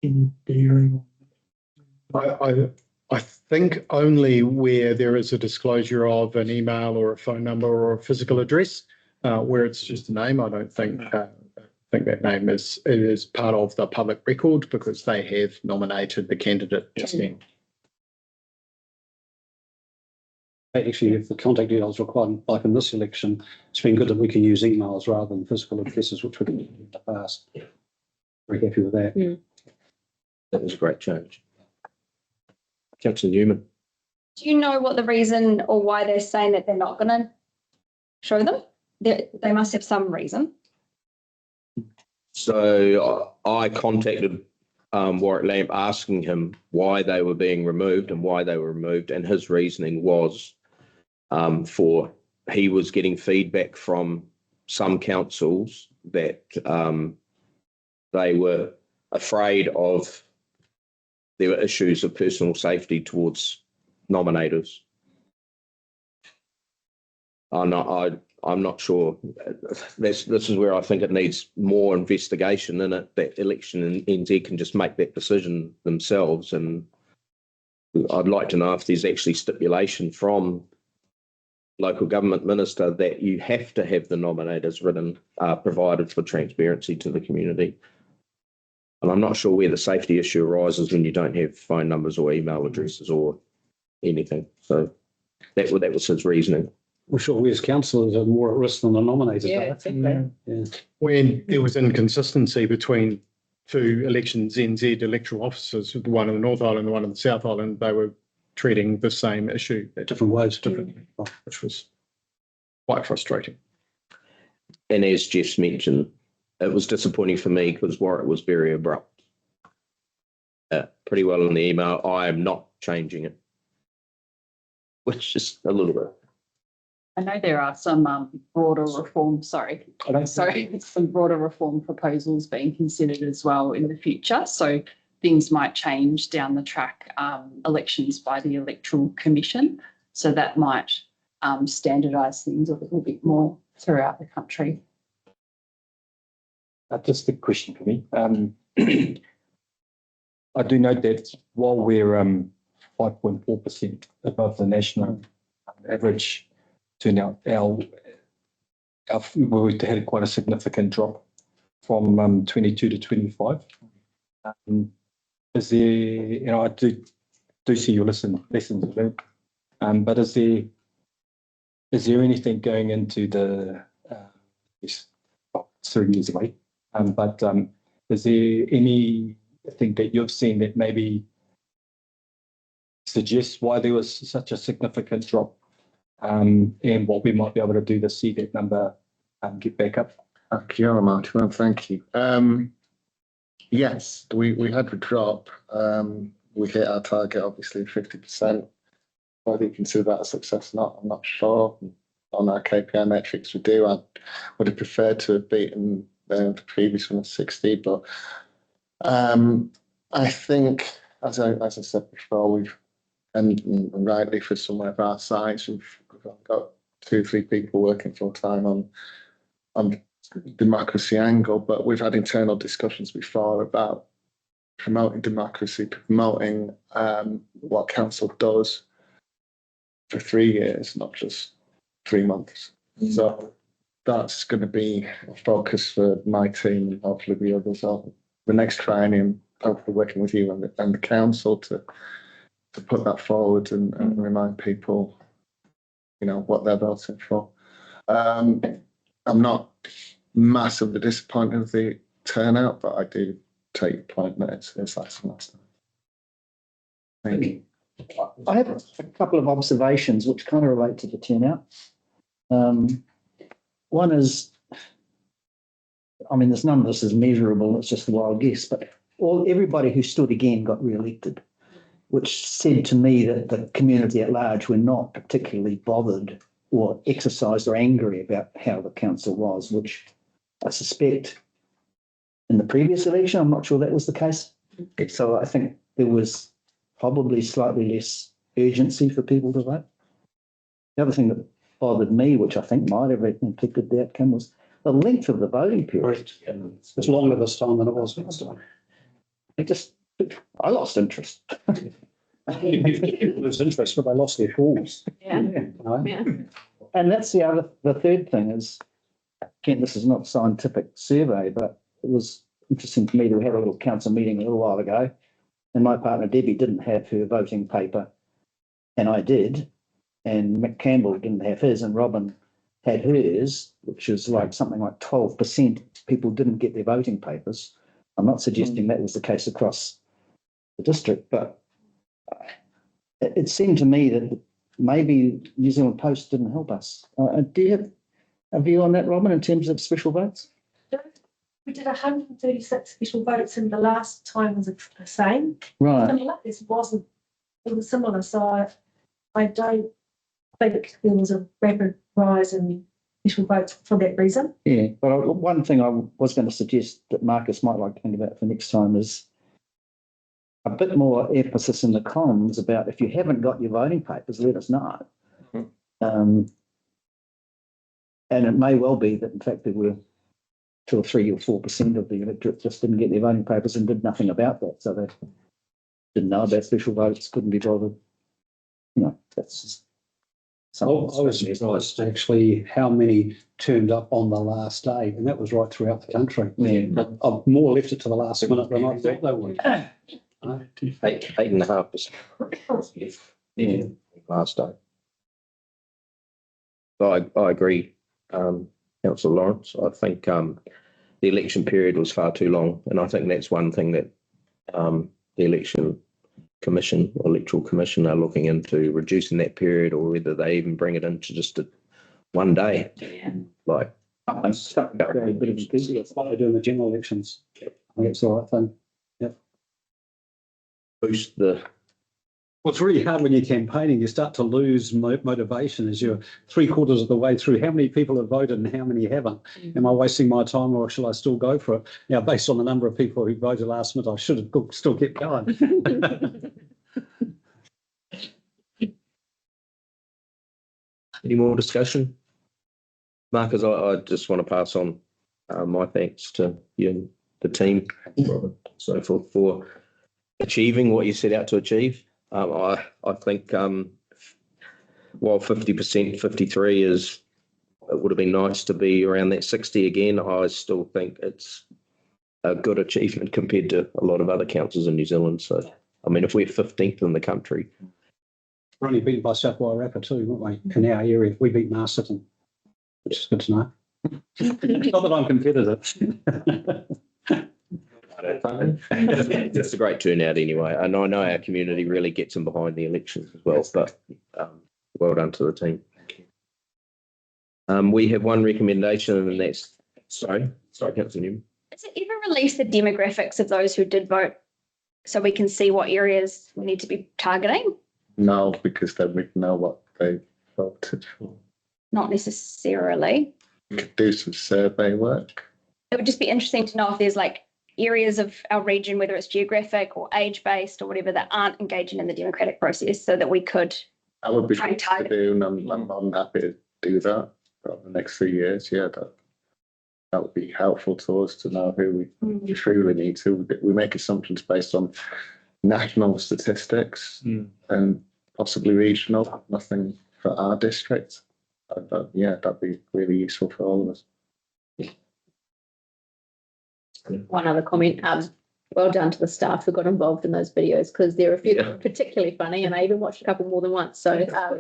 any bearing on I think only where there is a disclosure of an email or a phone number or a physical address, where it's just a name. I don't think that name is part of the public record because they have nominated the candidate just then. Actually, if the contact details are required, like in this election, it's been good that we can use emails rather than physical addresses, which we did in the past. Very happy with that. That was a great change. Councillor Newman. Do you know what the reason or why they're saying that they're not going to show them? They must have some reason. So I contacted Warwick Lamb asking him why they were being removed and why they were removed, and his reasoning was he was getting feedback from some councils that they were afraid of. There were issues of personal safety towards nominators. I'm not sure. This is where I think it needs more investigation in it. That Election and NZ can just make that decision themselves, and I'd like to know if there's actually stipulation from local government minister that you have to have the nominators written, provided for transparency to the community. And I'm not sure where the safety issue arises when you don't have phone numbers or email addresses or anything. So that was his reasoning. Well, sure, we as councillors are more at risk than the nominators. Yeah. When there was inconsistency between 2 Elections NZ electoral officers, the one in the North Island and the one in the South Island, they were treating the same issue different ways, which was quite frustrating. And as Jeff's mentioned, it was disappointing for me because Warwick was very abrupt. Pretty well in the email, I am not changing it, which is a little bit. I know there are some broader reform, some broader reform proposals being considered as well in the future. So things might change down the track, elections by the Electoral Commission. So that might standardise things a little bit more throughout the country. Just a question for me. I do note that while we're 5.4% above the national average turnout, we had quite a significant drop from 22 to 25. Is there, I do see your lessons learned, but is there anything going into the 3 years away? But is there anything that you've seen that maybe suggests why there was such a significant drop, and what we might be able to do to see that number get back up? Kia ora, Marty. Well, thank you. Yes, we had a drop. We hit our target, obviously 50%. Whether you consider that a success or not, I'm not sure. On our KPI metrics, we do. I would have preferred to have beaten the previous one of 60, but I think, as I said before, we've, and rightly for somewhere of our size, we've got 2 or 3 people working full time on democracy angle, but we've had internal discussions before about promoting democracy, promoting what council does for 3 years, not just 3 months. So that's going to be a focus for my team and hopefully the others on the next triennium, hopefully working with you and the council to put that forward and remind people, you know, what they're voting for. I'm not massively disappointed with the turnout, but I do take your point that it's less and less. Thank you. I have a couple of observations which kind of relate to the turnout. One is, I mean, none of this is measurable, it's just a wild guess, but everybody who stood again got re-elected, which said to me that the community at large were not particularly bothered or exercised or angry about how the council was, which I suspect in the previous election, I'm not sure that was the case. So I think there was probably slightly less urgency for people to vote. The other thing that bothered me, which I think might have affected the outcome, was the length of the voting period. It's longer this time than it was last time. I lost interest. People lose interest, but they lost their calls. Yeah. Yeah. And that's the third thing is, again, this is not a scientific survey, but it was interesting to me to have a little council meeting a little while ago, and my partner Debbie didn't have her voting paper, and I did, and Mick Campbell didn't have his, and Robin had hers, which is like something like 12% people didn't get their voting papers. I'm not suggesting that was the case across the district, but it seemed to me that maybe New Zealand Post didn't help us. Do you have a view on that, Robin, in terms of special votes? We did 136 special votes, and the last time was the same. Right. Similar. It was similar. So I don't think there was a rapid rise in special votes for that reason. Yeah, but one thing I was going to suggest that Marcus might like to think about for next time is a bit more emphasis in the comms about if you haven't got your voting papers, let us know. And it may well be that, in fact, there were 2 or 3 or 4% of the electorate just didn't get their voting papers and did nothing about that. So they didn't know about special votes, couldn't be bothered. You know, that's just something. I was surprised actually how many turned up on the last day, and that was right throughout the country. Yeah. I've more left it to the last minute than I thought they would. 8.5%. Yeah, last day. So I agree, Councillor Lawrence. I think the election period was far too long, and I think that's one thing that the Electoral Commission are looking into, reducing that period, or whether they even bring it into just one day. Yeah. Like, Like they do in the general elections. I think it's the right thing. Yep. boost the. Well, it's really hard when you're campaigning. You start to lose motivation as you're 3/4 of the way through. How many people have voted and how many haven't? Am I wasting my time, or shall I still go for it? Now, based on the number of people who voted last minute, I should have still kept going. Any more discussion? Marcus, I just want to pass on my thanks to you and the team, so forth, for achieving what you set out to achieve. I think while 50%, 53 it would have been nice to be around that 60 again. I still think it's a good achievement compared to a lot of other councils in New Zealand. So, I mean, if we're 15th in the country. We're only beaten by South Wairarapa too, weren't we? In our area, we beat Masterton, which is good to know. Not that I'm competitive. It's a great turnout anyway, and I know our community really gets in behind the elections as well, but well done to the team. We have one recommendation, and that's sorry, Councillor Newman. Does it ever release the demographics of those who did vote so we can see what areas we need to be targeting? No, because then we know what they voted for. Not necessarily. We could do some survey work. It would just be interesting to know if there's like areas of our region, whether it's geographic or age-based or whatever, that aren't engaging in the democratic process, so that we could That would be try and good to target. do, and I'm happy to do that for the next 3 years. Yeah, that would be helpful to us to know who we truly need to. We make assumptions based on national statistics and possibly regional, nothing for our district. Yeah, that'd be really useful for all of us. One other comment, well done to the staff who got involved in those videos, because there are a few that were particularly funny, and I even watched a couple more than once, so I thought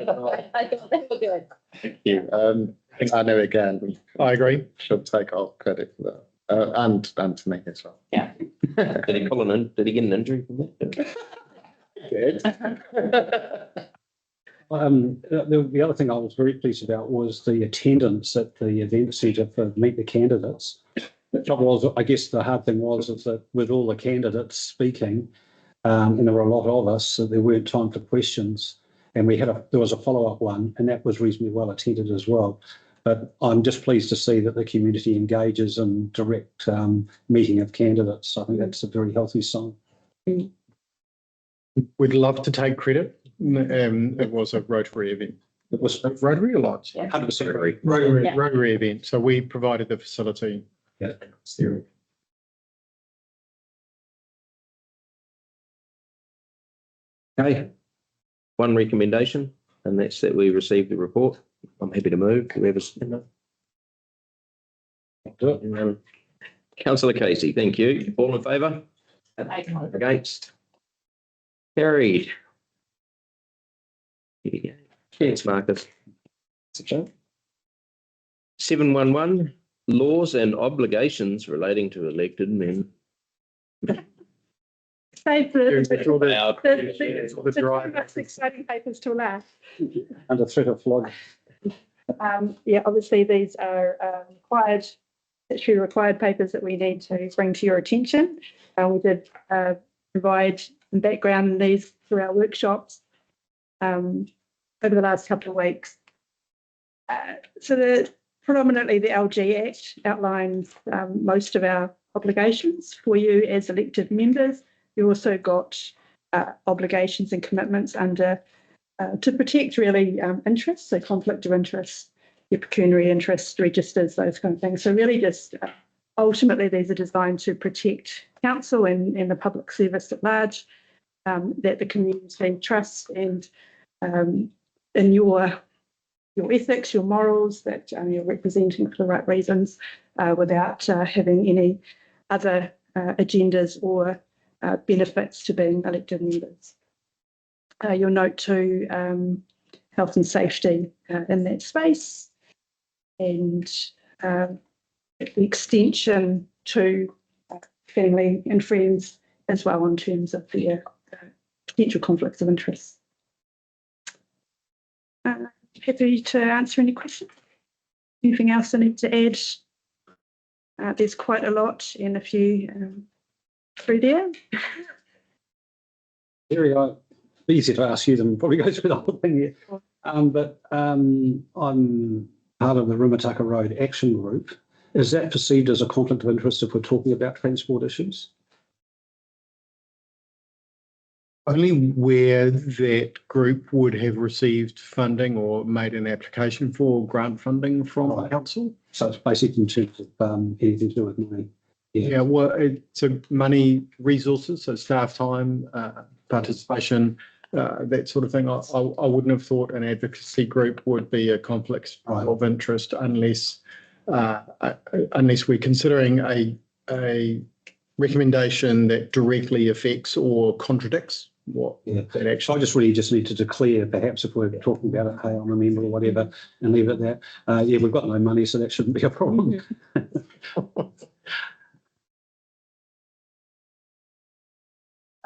they were good. Thank you. I know again, I agree. should take all credit for that. And to me as well. Yeah. Did he get an injury from that? Good. The other thing I was very pleased about was the attendance at the event centre for Meet the Candidates. The trouble was, I guess the hard thing was is that with all the candidates speaking, and there were a lot of us, so there weren't time for questions. And there was a follow-up one, and that was reasonably well attended as well. But I'm just pleased to see that the community engages in direct meeting of candidates. I think that's a very healthy sign. We'd love to take credit. It was a Rotary event. It was Rotary or Lodge? 100% Rotary event. So we provided the facility. Yeah. Okay. One recommendation, and that's that we receive the report. I'm happy to move. Whoever's Councillor Casey, thank you. All in favour? Against? Carried. Here we go. Thanks, Marcus. 711, laws and obligations relating to elected men. Save the dry. most exciting papers to last. Under threat of flogging. Yeah, obviously these are statutory required papers that we need to bring to your attention. We did provide some background in these through our workshops over the last couple of weeks. Predominantly the LG Act outlines most of our obligations for you as elected members. You also got obligations and commitments under to protect really interests, so conflict of interest, your pecuniary interest registers, those kind of things. So really just ultimately these are designed to protect council and the public service at large, that the community trusts and in your ethics, your morals, that you're representing for the right reasons without having any other agendas or benefits to being elected members. You'll note too health and safety in that space, and the extension to family and friends as well in terms of their potential conflicts of interest. Happy to answer any questions. Anything else I need to add? There's quite a lot and a few through there. Very easy to ask you than probably go through the whole thing here. But I'm part of the Rumataka Road Action Group. Is that perceived as a conflict of interest if we're talking about transport issues? Only where that group would have received funding or made an application for grant funding from the council. So it's basically in terms of anything to do with money. Yeah, well, it's money, resources, so staff time, participation, that sort of thing. I wouldn't have thought an advocacy group would be a conflict of interest unless we're considering a recommendation that directly affects or contradicts what that actually. So I just need to declare, perhaps if we're talking about it, hey, I'm a member or whatever, and leave it there. Yeah, we've got no money, so that shouldn't be a problem.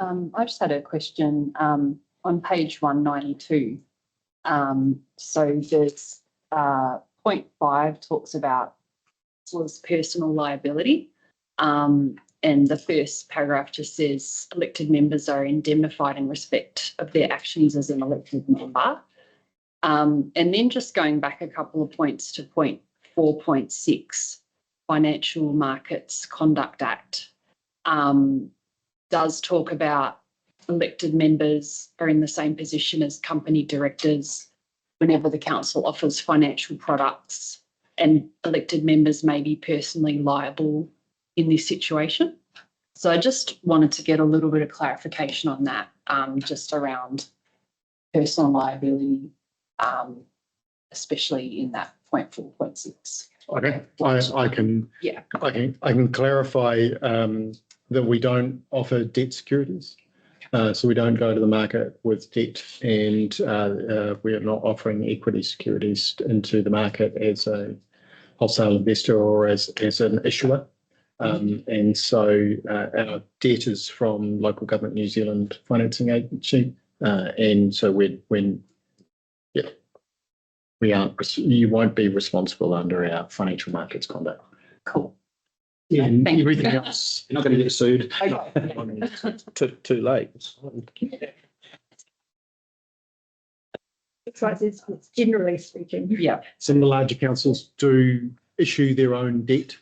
I just had a question on page 192. So there's point 5 talks about was personal liability. And the first paragraph just says elected members are indemnified in respect of their actions as an elected member. And then just going back a couple of points to point 4.6, Financial Markets Conduct Act, does talk about elected members are in the same position as company directors whenever the council offers financial products, and elected members may be personally liable in this situation. So I just wanted to get a little bit of clarification on that, just around personal liability, especially in that point 4.6. Okay, I can Yeah. I can clarify that we don't offer debt securities. So we don't go to the market with debt, and we are not offering equity securities into the market as a wholesale investor or as an issuer. And so our debt is from Local Government New Zealand Financing Agency. And so we aren't, you won't be responsible under our financial markets conduct. Cool. Yeah, and Thank you. everything else. You're not going to get sued. Too late. It's like it's generally speaking. Yeah. Some of the larger councils do issue their own debt.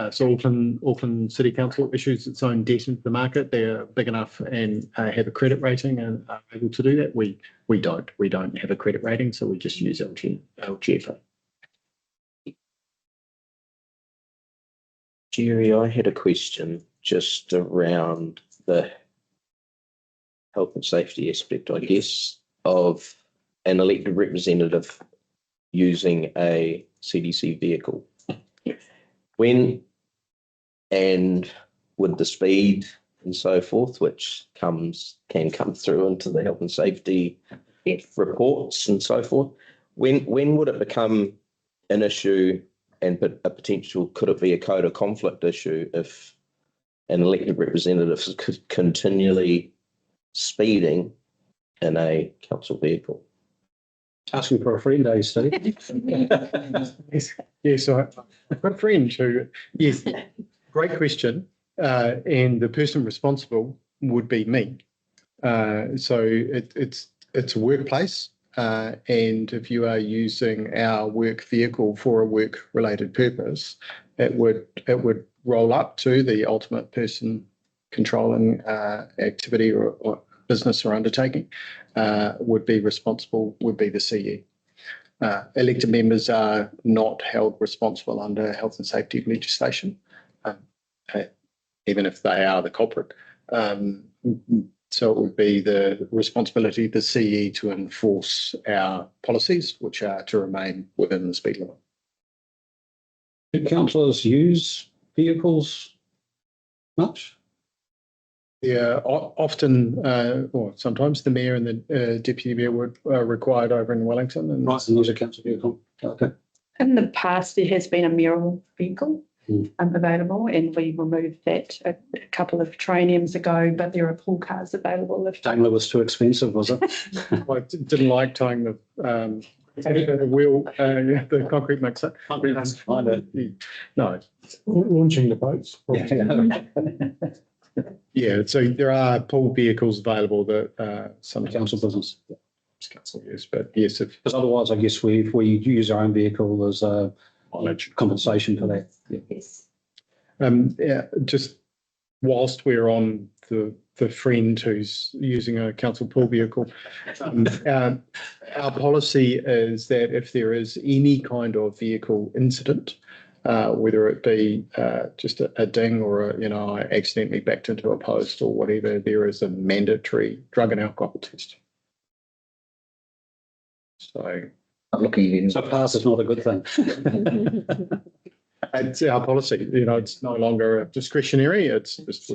So Auckland City Council issues its own debt into the market. They're big enough and have a credit rating and are able to do that. We don't. We don't have a credit rating, so we just use LGFA. Jerry, I had a question just around the health and safety aspect, I guess, of an elected representative using a CDC vehicle. When and with the speed and so forth, which can come through into the health and safety reports and so forth, when would it become an issue and a potential, could it be a code of conflict issue if an elected representative is continually speeding in a council vehicle? Asking for a friend, eh, Steve? Yes, I've got a friend who, yes, great question. And the person responsible would be me. So it's a workplace. And if you are using our work vehicle for a work-related purpose, it would roll up to the ultimate person controlling activity or business or undertaking. Would be the CE. Elected members are not held responsible under health and safety legislation, even if they are the culprit. So it would be the responsibility of the CE to enforce our policies, which are to remain within the speed limit. Do councillors use vehicles much? Yeah, often, or sometimes the mayor and the deputy mayor are required over in Wellington. And right, and use a council vehicle. Okay. In the past, there has been a mayoral vehicle available, and we removed that a couple of trienniums ago, but there are pool cars available. If Daimler was too expensive, was it? I didn't like tying the wheel, the concrete mixer. No. Launching the boats. Yeah, so there are pool vehicles available that some Council business. council use, but yes, Because otherwise, I guess if we use our own vehicle, there's a compensation for that. Yeah. yes, just whilst we're on the friend who's using a council pool vehicle, our policy is that if there is any kind of vehicle incident, whether it be just a ding or I accidentally backed into a post or whatever, there is a mandatory drug and alcohol test. So I'm looking. So pass is not a good thing. it's our policy. It's no longer discretionary. It's just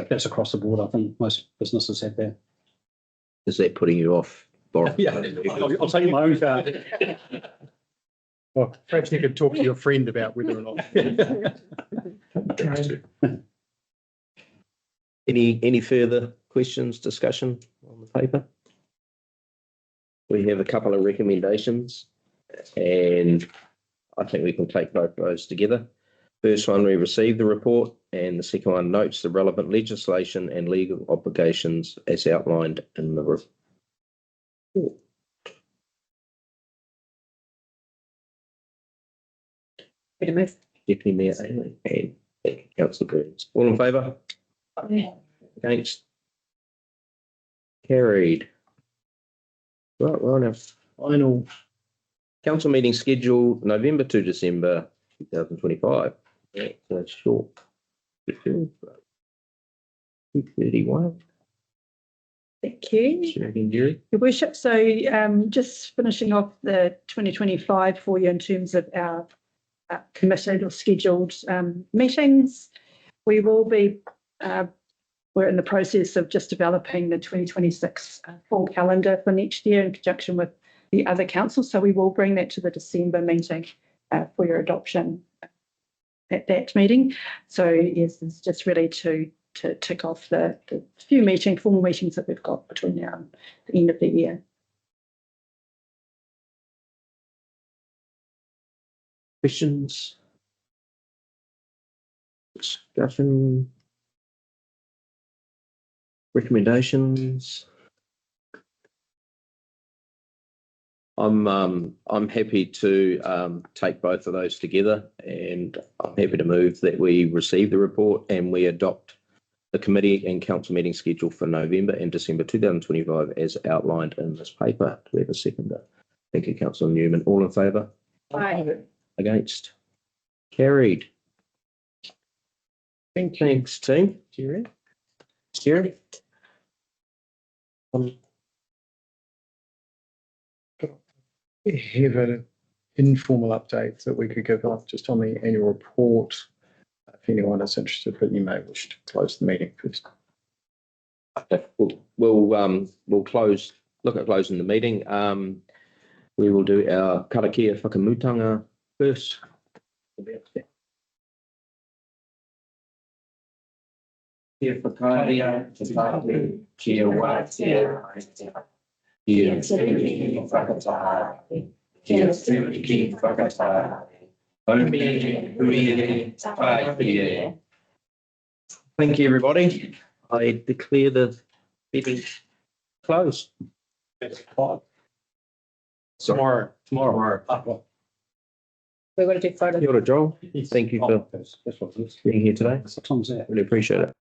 That's across the board. I think most businesses have that. Is that putting you off, Boris? Yeah, I'll take my own car. Well, perhaps you could talk to your friend about whether or not. Any further questions, discussion on the paper? We have a couple of recommendations, and I think we can take both those together. First one, we received the report, and the second one notes the relevant legislation and legal obligations as outlined in the report. Deputy Mayor Ainley and thank you, Councillor Burns. All in favour? Against? Carried. Right, we're on our final council meeting schedule, November to December 2025. That's short. 2:31. Thank you. Jerry. Your Worship, so just finishing off the 2025 for you in terms of our committed or scheduled meetings. We will be, we're in the process of just developing the 2026 full calendar for next year in conjunction with the other councils. So we will bring that to the December meeting for your adoption at that meeting. So yes, it's just really to tick off the few formal meetings that we've got between now and the end of the year. Questions? Discussion? Recommendations? I'm happy to take both of those together, and I'm happy to move that we receive the report and we adopt the committee and council meeting schedule for November and December 2025 as outlined in this paper. Do we have a seconder? Thank you, Councillor Newman. All in favour? Aye. Against? Carried. Thanks, team. Jerry. Have an informal update that we could give off just on the annual report. If anyone is interested, but you may wish to close the meeting first. Okay, we'll close. Look at closing the meeting. We will do our Karakia Timatanga first. Kia whakaria, te tātou, kia wātia, kia tūki whakatahi, kia tūki whakatahi, haumi hui tāpākia. Thank you, everybody. I declare the meeting closed. Tomorrow. We're going to do photos. Kia ora, Joel. Thank you for being here today. Really appreciate it.